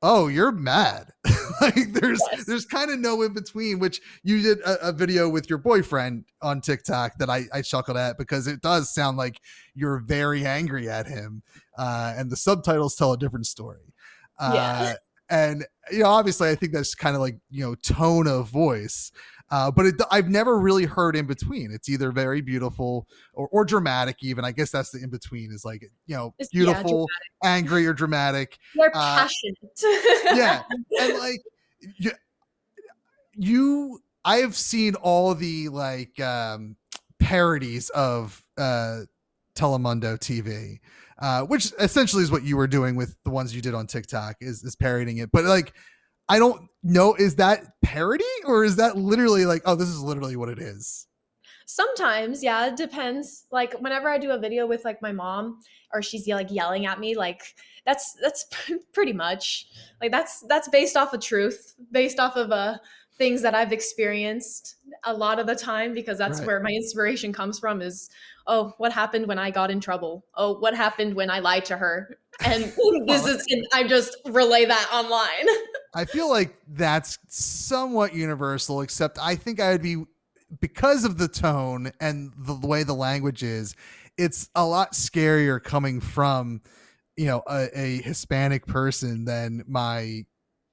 oh, you're mad. Like there's kind of no in between, which you did a video with your boyfriend on TikTok that I chuckled at because it does sound like you're very angry at him. And the subtitles tell a different story. Yeah. And, you know, obviously I think that's kind of like, you know, tone of voice. But I've never really heard in between. It's either very beautiful or dramatic. Even I guess that's the in between is like, you know, beautiful, angry, or dramatic. They're passionate. Yeah, and like I've seen all the like parodies of Telemundo TV, which essentially is what you were doing with the ones you did on TikTok is parodying it. But like, I don't know, is that parody or is that literally like, oh, this is literally what it is? Sometimes, yeah, it depends. Like whenever I do a video with like my mom or she's like yelling at me, like that's pretty much like that's based off of truth, based off of things that I've experienced a lot of the time, because that's where my inspiration comes from is, oh, what happened when I got in trouble? Oh, what happened when I lied to her? And I just relay that online. I feel like that's somewhat universal, except I think I would be because of the tone and the way the language is, it's a lot scarier coming from, a Hispanic person than my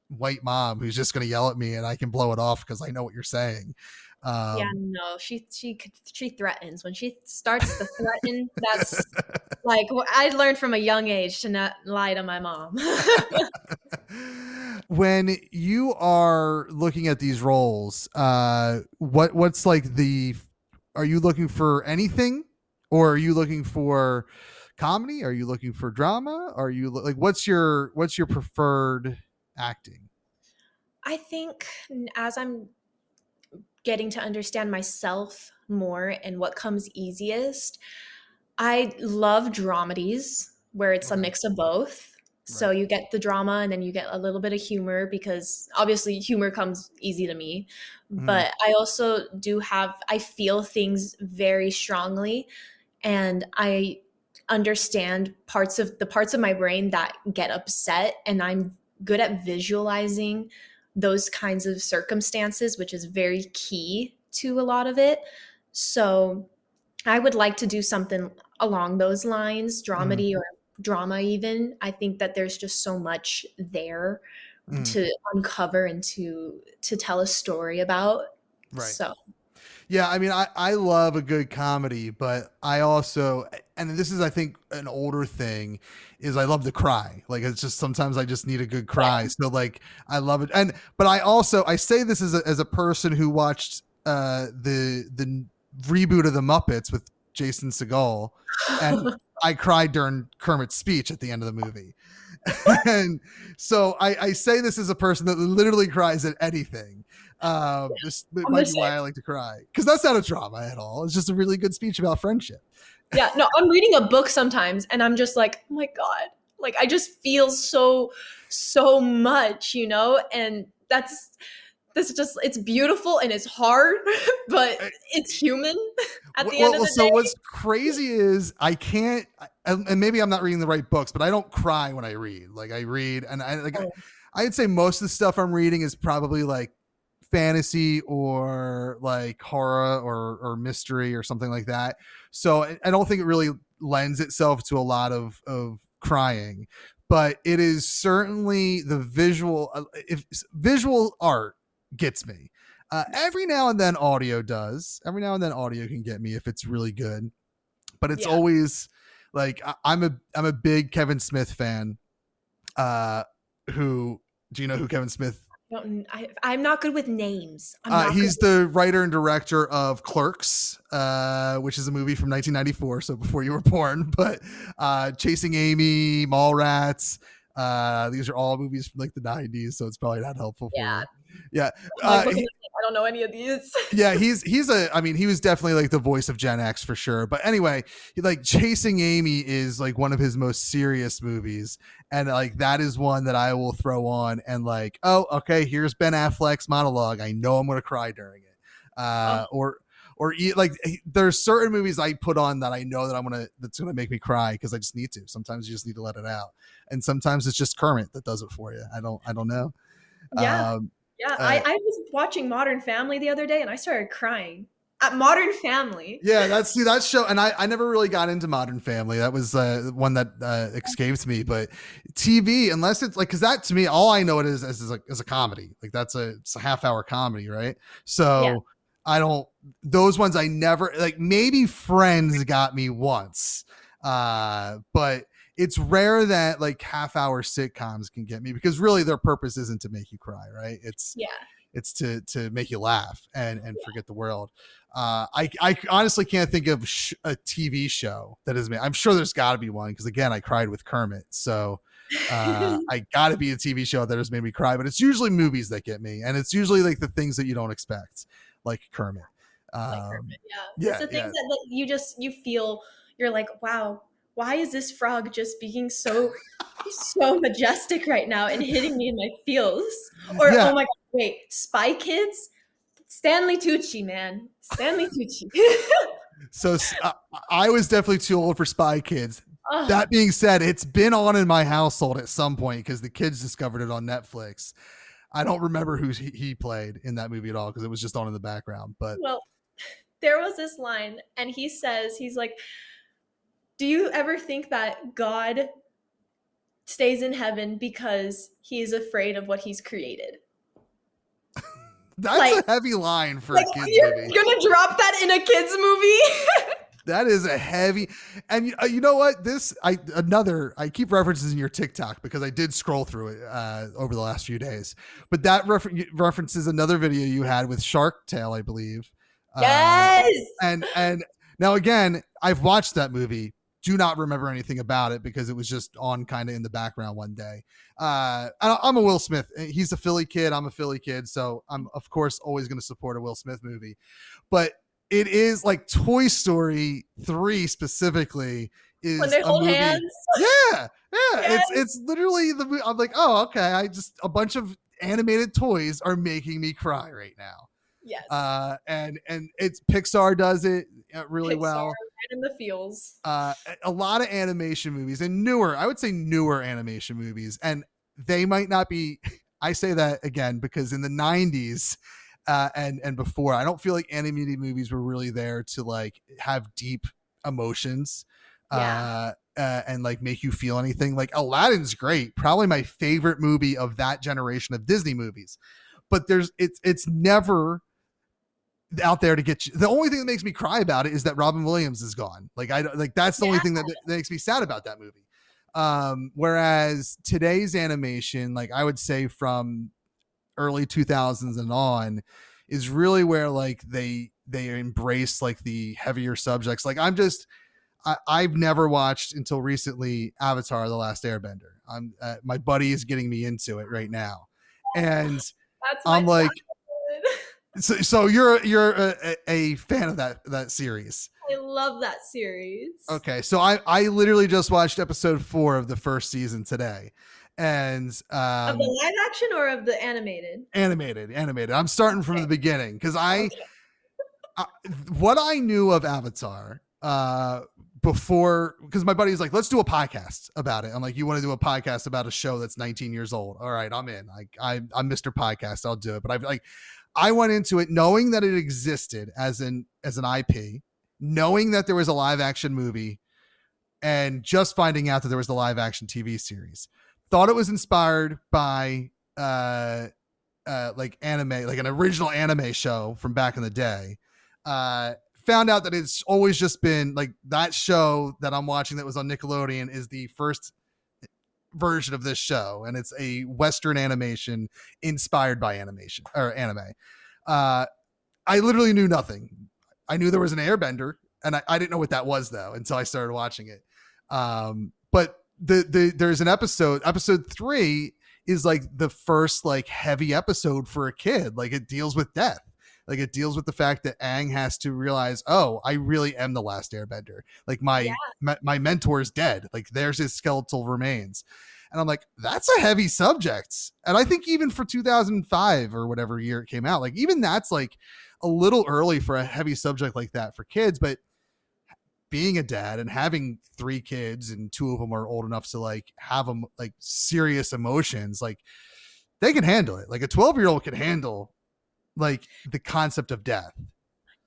white mom who's just going to yell at me and I can blow it off because I know what you're saying. Yeah, no, she threatens. When she starts to threaten, that's like I learned from a young age to not lie to my mom. When you are looking at these roles, what's like are you looking for anything, or are you looking for comedy? Are you looking for drama? Are you like, what's your preferred acting? I think as I'm getting to understand myself more and what comes easiest, I love dramedies where it's a Okay. mix of both. So Right. you get the drama and then you get a little bit of humor because obviously humor comes easy to me. Mhm. But I also I feel things very strongly, and I understand parts of my brain that get upset, and I'm good at visualizing those kinds of circumstances, which is very key to a lot of it. So I would like to do something along those lines, Mhm. dramedy or drama even. I think that there's just so much there Mhm. to uncover and to tell a story about. Right. So, Yeah, I mean, I love a good comedy, but I also, and this is, I think, an older thing, is I love to cry. Like, it's just sometimes I just need a good cry. So, like, I love it. But I say this as a person who watched the reboot of the Muppets with Jason Segel, and I cried during Kermit's speech at the end of the movie. And so I say this as a person that literally cries at anything. This I'm the might be same. why I like to cry, because that's not a drama at all. It's just a really good speech about friendship. Yeah, no, I'm reading a book sometimes and I'm just like, "Oh my god." Like I just feel so much, and that's just it's beautiful and it's hard, but Eh, it's human at the end of Well, the so day. what's crazy is I can't, and maybe I'm not reading the right books, but I don't cry when I read. Like, I read, and Oh, I'd say most of the stuff I'm reading is probably like fantasy or like horror or mystery or something like that. So I don't think it really lends itself to a lot of crying, but it is certainly the visual. If visual art gets me, every now and then audio does. Every now and then audio can get me if it's really good, but it's yeah. always like I'm a big Kevin Smith fan. Uh, who do you know who Kevin Smith? I'm not good with names. I'm not good. He's the writer and director of Clerks, which is a movie from 1994, so before you were born. But Chasing Amy, Mallrats, these are all movies from like the 90s, so it's probably not helpful for Yeah. you. Yeah, I'm like looking at I don't know any of these. yeah, he's a, I mean, he was definitely like the voice of Gen X for sure. But anyway, like Chasing Amy is like one of his most serious movies, and like that is one that I will throw on and like, oh, okay, here's Ben Affleck's monologue. I know I'm gonna cry during it. Oh, Like there's certain movies I put on that I know that's gonna make me cry because I just need to. Sometimes you just need to let it out, and sometimes it's just Kermit that does it for you. I don't know. yeah. Um, Yeah, uh, I was watching Modern Family the other day and I started crying at Modern Family. Yeah, that show, and I never really got into Modern Family. That was one that escaped me. But TV, unless it's like, because that to me, all I know it is a comedy. Like it's a half-hour comedy, right? Yeah. So I don't, those ones I never like. Maybe Friends got me once, but it's rare that like half-hour sitcoms can get me, because really their purpose isn't to make you cry, right? Yeah. It's to make you laugh and forget the world. I honestly can't think of a TV show that is made. I'm sure there's got to be one, because again, I cried with Kermit, so I got to be a TV show that has made me cry. But it's usually movies that get me, and it's usually like the things that you don't expect, like Kermit. Like Kermit, yeah. It's Yeah, the things yeah. that you feel, you're like, wow, why is this frog just being so majestic right now and hitting me in my feels? Or Yeah. oh my god, wait, Spy Kids? Stanley Tucci, man. Stanley Tucci. So I was definitely too old for Spy Kids. Oh, That being said, it's been on in my household at some point because the kids discovered it on Netflix. I don't remember who he played in that movie at all because it was just on in the background. But well, there was this line, and he says, he's like, do you ever think that God stays in heaven because he's afraid of what he's created? That's Like- a heavy line for Like, a kids you're movie. gonna drop that in a kids movie? That is a heavy, and you know what? I keep referencing your TikTok because I did scroll through it over the last few days. But that references another video you had with Shark Tale, I believe. Yes. And now again, I've watched that movie. Do not remember anything about it because it was just on kind of in the background one day. I'm a Will Smith. He's a Philly kid. I'm a Philly kid, so I'm of course always going to support a Will Smith movie. But it is like Toy Story 3 specifically is When they a hold movie. hands. Yeah. Yes. It's literally the movie. I'm like, oh, okay. A bunch of animated toys are making me cry right now. Yes. And it's Pixar does it really Pixar, well. right in the feels. A lot of animation movies and I would say newer animation movies, and they might not be. I say that again because in the 90s. And before, I don't feel like animated movies were really there to like have deep emotions, and like make you feel anything. Like Aladdin's great, probably my favorite movie of that generation of Disney movies. But it's never out there to get you. The only thing that makes me cry about it is that Robin Williams is gone. Like that's the only thing that makes me sad about that movie. Whereas today's animation, like I would say from early 2000s and on, is really where like they embrace like the heavier subjects. Like I've never watched until recently Avatar: The Last Airbender. My buddy is getting me into it right now, and I'm like, so you're a fan of that series. I love that series. Okay, so I literally just watched episode 4 of the first season today. And of the live action or of the animated? Animated. I'm starting from the beginning because what I knew of Avatar before, because my buddy's like, let's do a podcast about it. I'm like, you want to do a podcast about a show that's 19 years old? All right, I'm in. I'm Mr. Podcast. I'll do it. But I went into it knowing that it existed as an IP, knowing that there was a live action movie, and just finding out that there was the live action TV series. Thought it was inspired by like anime, like an original anime show from back in the day. Found out that it's always just been like that show that I'm watching that was on Nickelodeon is the first version of this show, and it's a Western animation inspired by animation or anime. I literally knew nothing. I knew there was an airbender, and I didn't know what that was though until I started watching it. But there's an episode 3 is like the first like heavy episode for a kid. Like it deals with death. Like it deals with the fact that Aang has to realize, oh, I really am the last airbender. Like my mentor is dead. Like there's his skeletal remains. And I'm like, that's a heavy subject. And I think even for 2005 or whatever year it came out, like even that's like a little early for a heavy subject like that for kids. But being a dad and having 3 kids and 2 of them are old enough to like have them like serious emotions, like they can handle it. Like a 12-year-old can handle like the concept of death.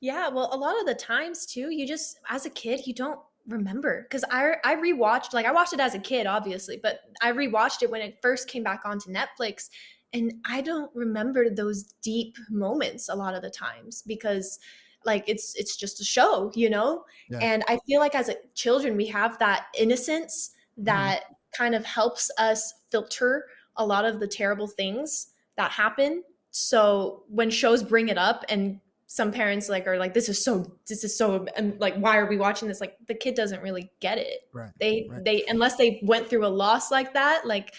Yeah, well, a lot of the times too, you just as a kid, you don't remember because I rewatched, like I watched it as a kid, obviously, but I rewatched it when it first came back onto Netflix, and I don't remember those deep moments a lot of the times because like it's just a show, you know? Yeah. And I feel like as children, we have that innocence that kind of helps us filter a lot of the terrible things that happen. So when shows bring it up and some parents like are like, this is so like, why are we watching this? Like the kid doesn't really get it. Right. They unless they went through a loss like that, like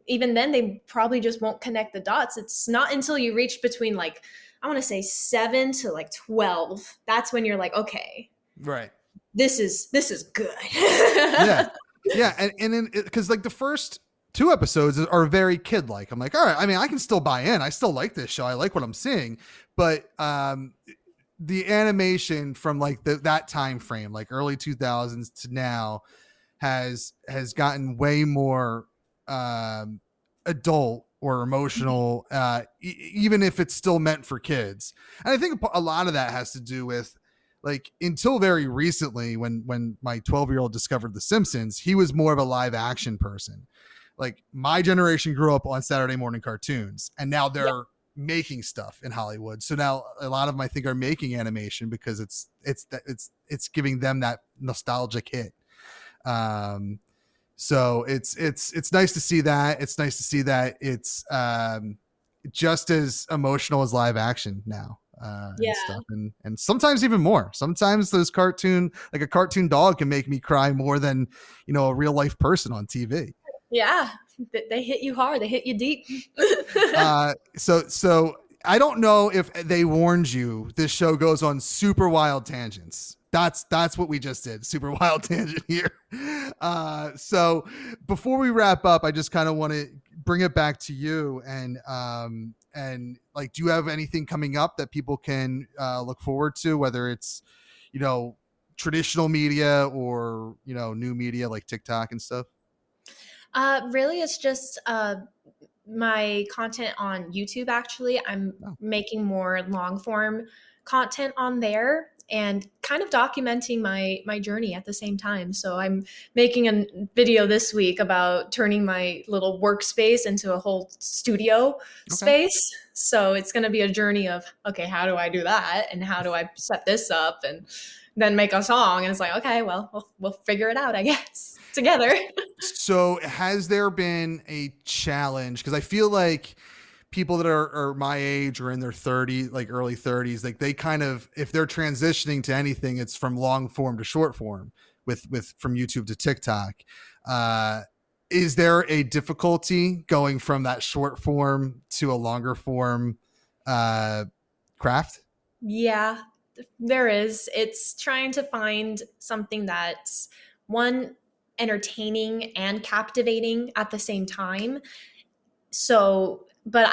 even then they probably just won't connect the dots. It's not until you reach between like, I want to say 7 to like 12. That's when you're like, okay, right. This is good. Yeah. And then because like the first 2 episodes are very kid-like. I'm like, all right, I mean, I can still buy in. I still like this show. I like what I'm seeing. But the animation from like that time frame, like early 2000s to now has gotten way more adult or emotional, even if it's still meant for kids. And I think a lot of that has to do with like until very recently when my 12-year-old discovered The Simpsons, he was more of a live action person. Like my generation grew up on Saturday morning cartoons, and now they're making stuff in Hollywood. So now a lot of them I think are making animation because it's giving them that nostalgic hit. So it's nice to see that. It's nice to see that it's just as emotional as live action now. And stuff, and sometimes even more. Sometimes those like a cartoon dog can make me cry more than a real life person on TV. Yeah, they hit you hard. They hit you deep. So I don't know if they warned you. This show goes on super wild tangents. That's what we just did. Super wild tangent here. So before we wrap up, I just kind of want to bring it back to you and like, do you have anything coming up that people can look forward to, whether it's traditional media or new media like TikTok and stuff? Really, it's just my content on YouTube. Actually, I'm making more long form content on there and kind of documenting my journey at the same time. So I'm making a video this week about turning my little workspace into a whole studio space. So it's going to be a journey of, okay, how do I do that? And how do I set this up and then make a song? And it's like, okay, well, we'll figure it out, I guess, together. So has there been a challenge? Because I feel like people that are my age or in their 30s, like early 30s, like they kind of, if they're transitioning to anything, it's from long form to short form with from YouTube to TikTok. Is there a difficulty going from that short form to a longer form craft? Yeah, there is. It's trying to find something that's one, entertaining and captivating at the same time. So, but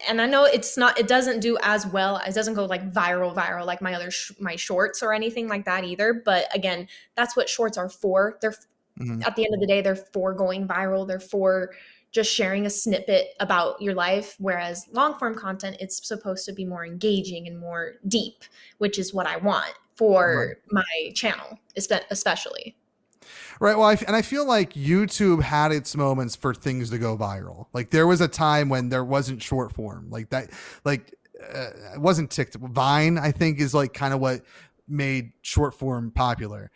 and I know it doesn't do as well. It doesn't go like viral like my other my shorts or anything like that either. But again, that's what shorts are for. They're at the end of the day, they're for going viral. They're for just sharing a snippet about your life. Whereas long form content, it's supposed to be more engaging and more deep, which is what I want for my channel, especially. Right. Well, I feel like YouTube had its moments for things to go viral. Like there was a time when there wasn't short form like that. Like it wasn't TikTok. Vine, I think, is like kind of what made short form popular.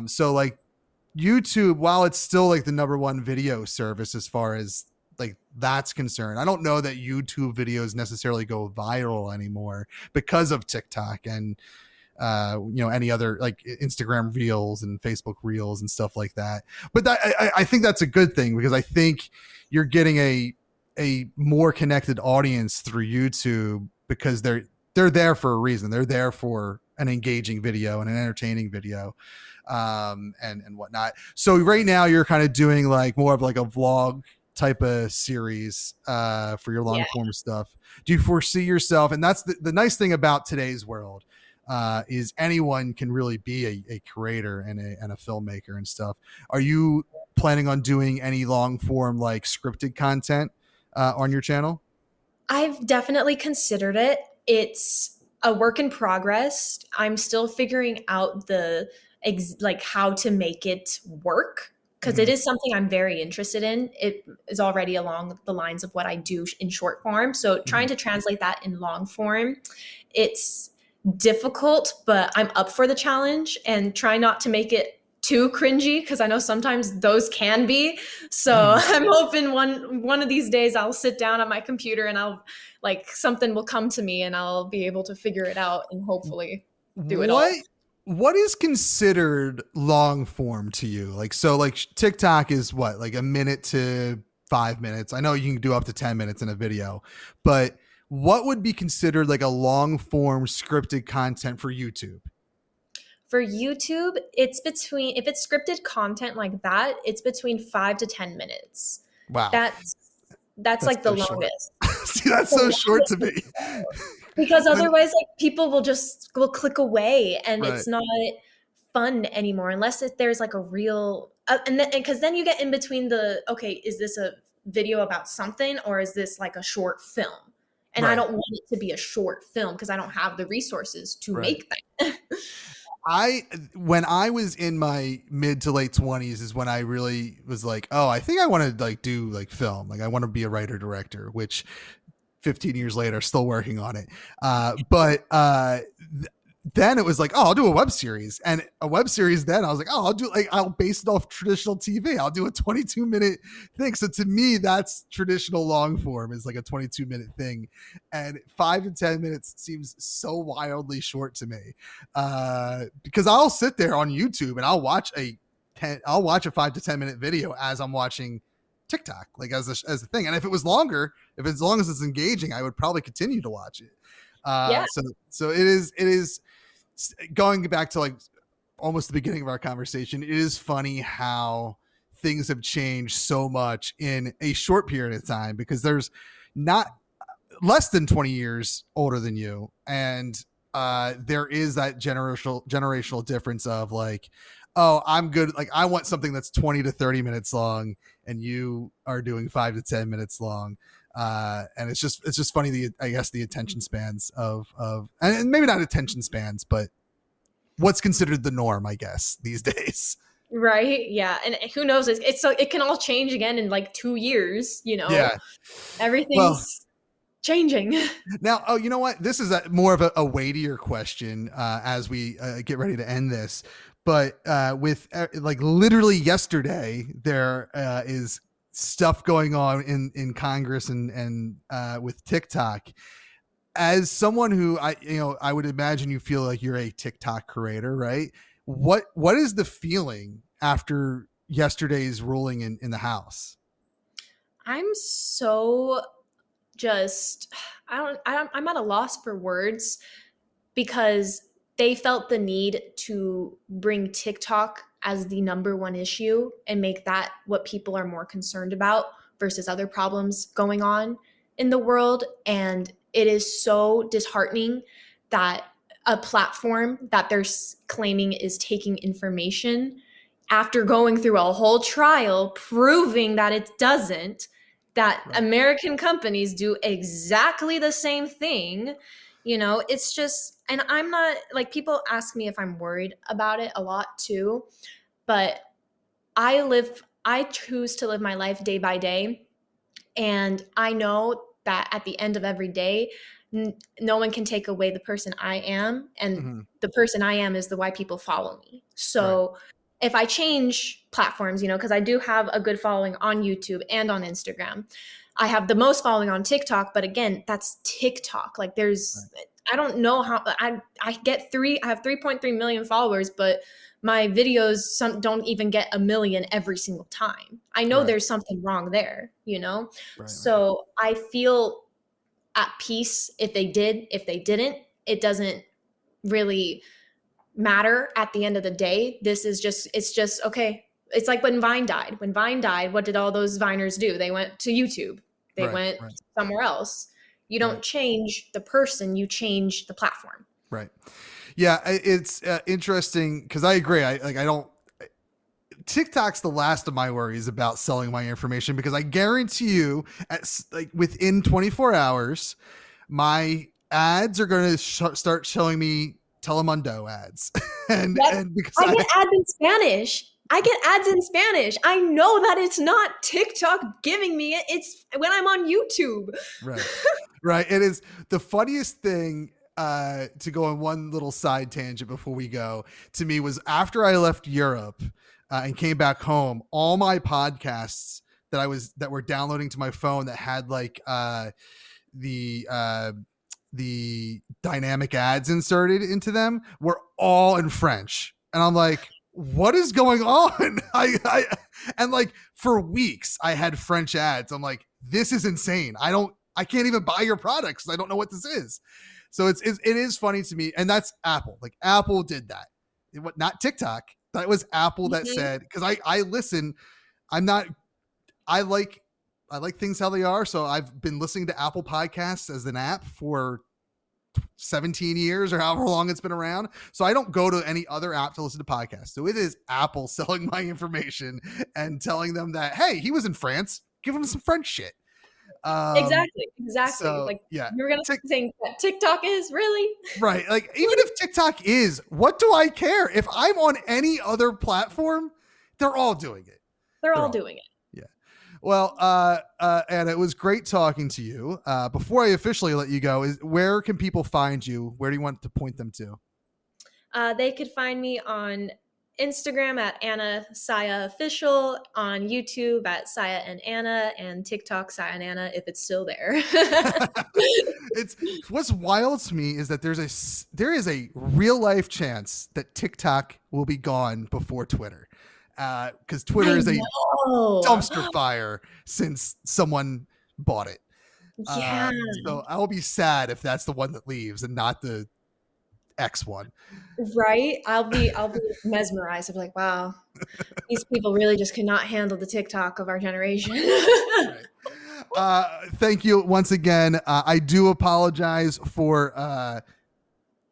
So like YouTube, while it's still like the number one video service as far as like that's concerned, I don't know that YouTube videos necessarily go viral anymore because of TikTok and any other like Instagram reels and Facebook reels and stuff like that. But I think that's a good thing because I think you're getting a more connected audience through YouTube because they're there for a reason. They're there for an engaging video and an entertaining video and whatnot. So right now you're kind of doing like more of like a vlog type of series for your long form stuff. Do you foresee yourself? And that's the nice thing about today's world. Is anyone can really be a creator and a filmmaker and stuff. Are you planning on doing any long form like scripted content on your channel? I've definitely considered it. It's a work in progress. I'm still figuring out like how to make it work because it is something I'm very interested in. It is already along the lines of what I do in short form. So trying to translate that in long form, it's difficult, but I'm up for the challenge and try not to make it too cringy because I know sometimes those can be. So I'm hoping one of these days I'll sit down at my computer and I'll like something will come to me and I'll be able to figure it out and hopefully do it all. What is considered long form to you? Like, so like TikTok is what, like a minute to 5 minutes. I know you can do up to 10 minutes in a video, but what would be considered like a long form scripted content for YouTube? For YouTube, if it's scripted content like that, it's between 5 to 10 minutes. Wow. That's like the longest. See, that's so short to me. Because otherwise like people will click away and it's not fun anymore unless there's like a real because then you get in between is this a video about something or is this like a short film? And I don't want it to be a short film because I don't have the resources to make that. When I was in my mid to late 20s is when I really was like, oh, I think I want to like do like film. Like I want to be a writer director, which 15 years later, still working on it. Then it was like, oh, I'll do a web series, and a web series. Then I was like, oh, I'll base it off traditional TV. I'll do a 22-minute thing. So to me, that's traditional long form is like a 22-minute thing, and 5 to 10 minutes seems so wildly short to me. Because I'll sit there on YouTube and I'll watch a 5 to 10 minute video as I'm watching TikTok, like as a thing. And if it was longer, if as long as it's engaging, I would probably continue to watch it. So it is going back to like almost the beginning of our conversation. It is funny how things have changed so much in a short period of time, because there's not less than 20 years older than you. And there is that generational difference of like, oh, I'm good. Like I want something that's 20 to 30 minutes long, and you are doing 5 to 10 minutes long. And it's just funny, I guess the attention spans of and maybe not attention spans, but what's considered the norm, I guess, these days. Right. Yeah. And who knows? It's so it can all change again in like 2 years, you know? Yeah. Everything's changing. Now, oh, you know what? This is more of a weightier question as we get ready to end this. But with like literally yesterday, there is stuff going on in Congress and with TikTok. As someone who I would imagine you feel like you're a TikTok creator, right? What is the feeling after yesterday's ruling in the House? I'm so just I'm at a loss for words, because they felt the need to bring TikTok as the number one issue and make that what people are more concerned about versus other problems going on in the world. And it is so disheartening that a platform that they're claiming is taking information, after going through a whole trial proving that it doesn't, that right. American companies do exactly the same thing. You know, it's just, and I'm not, like, people ask me if I'm worried about it a lot too, but I choose to live my life day by day. And I know that at the end of every day, no one can take away the person I am. And the person I am is the why people follow me. So if I change platforms, you know, because I do have a good following on YouTube and on Instagram. I have the most following on TikTok, but again, that's TikTok. Like I don't know how I have 3.3 million followers, but my videos don't even get 1 million every single time. I know there's something wrong there, you know? So I feel at peace if they did. If they didn't, it doesn't really matter at the end of the day. It's just okay. It's like when Vine died. When Vine died, what did all those Viners do? They went to YouTube. They went somewhere else. You don't change the person, you change the platform. Right. Yeah, it's interesting because I agree. TikTok's the last of my worries about selling my information, because I guarantee you within 24 hours, my ads are going to start showing me Telemundo ads. and because I get ads in Spanish. I know that it's not TikTok giving me it. It's when I'm on YouTube. Right. It is the funniest thing, to go on one little side tangent before we go, to me, was after I left Europe and came back home, all my podcasts that were downloading to my phone that had like the dynamic ads inserted into them were all in French. And I'm like, what is going on? And like for weeks I had French ads. I'm like, this is insane. I can't even buy your products. I don't know what this is. So it is funny to me. And that's Apple. Like Apple did that. Not TikTok. That was Apple that said, because I listen, I like things how they are. So I've been listening to Apple Podcasts as an app for 17 years or however long it's been around. So I don't go to any other app to listen to podcasts. So it is Apple selling my information and telling them that, hey, he was in France, give him some French shit. Exactly. So, Like yeah. you're gonna Tik- think that TikTok is really right. Like, even if TikTok is, what do I care? If I'm on any other platform, they're all doing it. they're all doing it. Yeah. Well, Anna, it was great talking to you. Before I officially let you go, where can people find you? Where do you want to point them to? They could find me on Instagram at Anna Saia Official, on YouTube at Saia and Anna, and TikTok Saia and Anna if it's still there. It's what's wild to me is that there is a real life chance that TikTok will be gone before Twitter, because Twitter is a dumpster fire since someone bought it. Yeah. So I'll be sad if that's the one that leaves and not the X one. Right? I'll be mesmerized. I'll be like, wow, these people really just cannot handle the TikTok of our generation. Right. Thank you once again. I do apologize for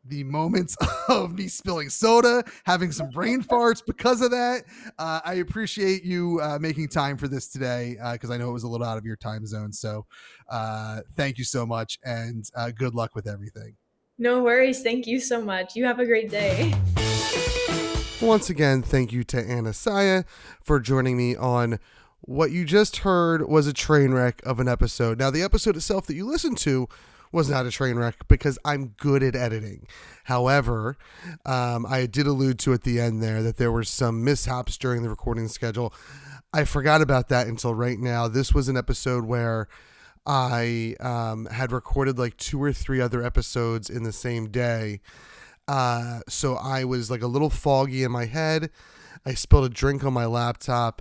the moments of me spilling soda, having some brain farts because of that. I appreciate you making time for this today, because I know it was a little out of your time zone. So thank you so much, and good luck with everything. No worries. Thank you so much. You have a great day. Once again, thank you to Anna Saia for joining me on what you just heard was a train wreck of an episode. Now, the episode itself that you listened to was not a train wreck because I'm good at editing. However, I did allude to at the end there that there were some mishaps during the recording schedule. I forgot about that until right now. This was an episode where I had recorded like 2 or 3 other episodes in the same day. So I was like a little foggy in my head. I spilled a drink on my laptop.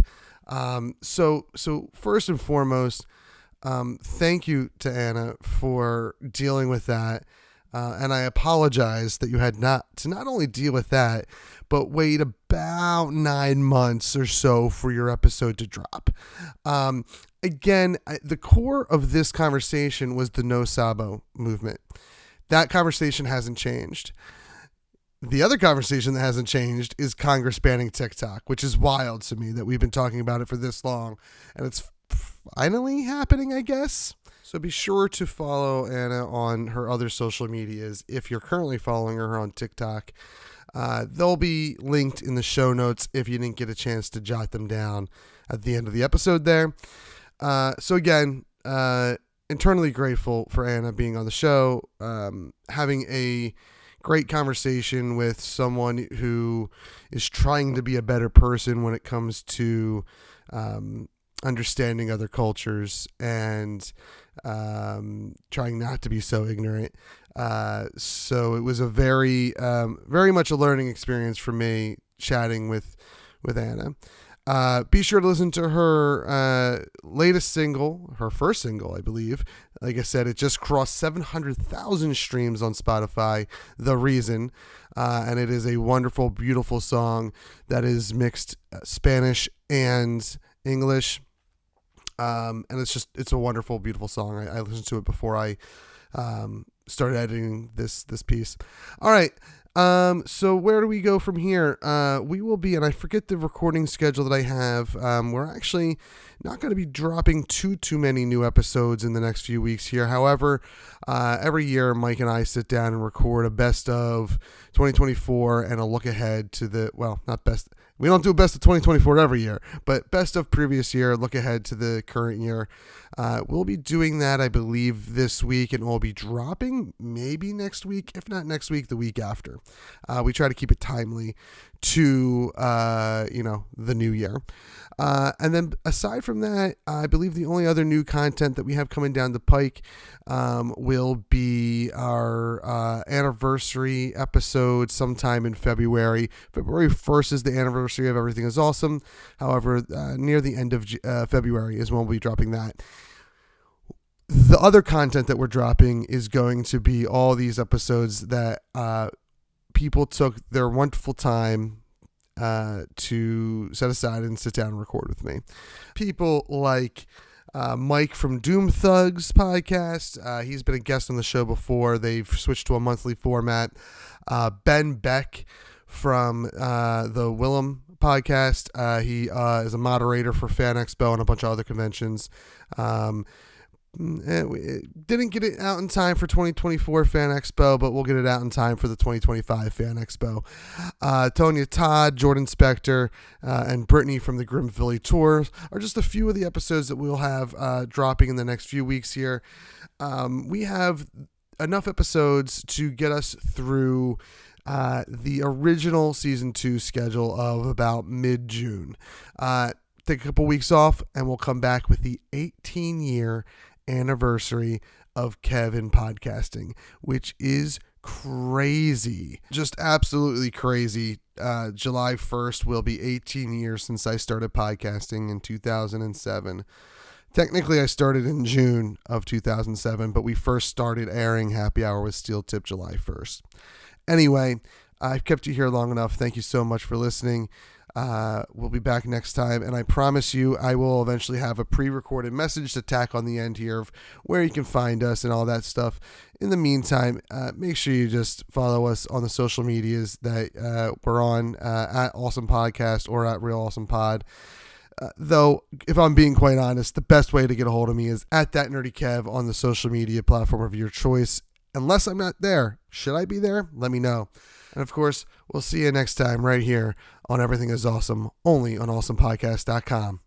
So first and foremost, thank you to Anna for dealing with that. And I apologize that you had not only deal with that, but wait about 9 months or so for your episode to drop. Again, the core of this conversation was the No Sabo movement. That conversation hasn't changed. The other conversation that hasn't changed is Congress banning TikTok, which is wild to me that we've been talking about it for this long, and it's finally happening, I guess. So be sure to follow Anna on her other social medias if you're currently following her on TikTok. They'll be linked in the show notes if you didn't get a chance to jot them down at the end of the episode there. So again, internally grateful for Anna being on the show, having a great conversation with someone who is trying to be a better person when it comes to understanding other cultures and trying not to be so ignorant. So it was a very much a learning experience for me chatting with Anna. Be sure to listen to her latest single, her first single, I believe. Like I said, it just crossed 700,000 streams on Spotify, The Reason. And it is a wonderful, beautiful song that is mixed Spanish and English. And it's a wonderful, beautiful song. I listened to it before I started editing this piece. All right. So where do we go from here? We will be, and I forget the recording schedule that I have. We're actually not going to be dropping too many new episodes in the next few weeks here. However, every year Mike and I sit down and record a best of 2024 and a look ahead to we don't do a best of 2024 every year, but best of previous year, look ahead to the current year. We'll be doing that, I believe, this week, and we'll be dropping maybe next week. If not next week, the week after. We try to keep it timely to, the new year. And then aside from that, I believe the only other new content that we have coming down the pike will be our anniversary episode sometime in February. February 1st is the anniversary of Everything is Awesome. However, near the end of February is when we'll be dropping that. The other content that we're dropping is going to be all these episodes that people took their wonderful time to set aside and sit down and record with me. People like Mike from Doom Thugs podcast. He's been a guest on the show before. They've switched to a monthly format. Ben Beck from the Willem podcast. He is a moderator for Fan Expo and a bunch of other conventions. It didn't get it out in time for 2024 Fan Expo, but we'll get it out in time for the 2025 Fan Expo. Tonya Todd, Jordan Spector, and Brittany from the Grim Philly Tours are just a few of the episodes that we'll have dropping in the next few weeks here. We have enough episodes to get us through the original season 2 schedule of about mid-June. Take a couple weeks off, and we'll come back with the 18-year anniversary of Kevin podcasting, which is crazy. Just absolutely crazy. July 1st will be 18 years since I started podcasting in 2007. Technically, I started in June of 2007, but we first started airing Happy Hour with Steel Tip July 1st. Anyway, I've kept you here long enough. Thank you so much for listening. We'll be back next time, and I promise you I will eventually have a pre-recorded message to tack on the end here of where you can find us and all that stuff. In the meantime, make sure you just follow us on the social medias that we're on, at Awesome Podcast or at Real Awesome Pod. Though, if I'm being quite honest, the best way to get a hold of me is at That Nerdy Kev on the social media platform of your choice. Unless I'm not there, should I be there? Let me know. And of course, we'll see you next time right here on Everything is Awesome, only on awesomepodcast.com.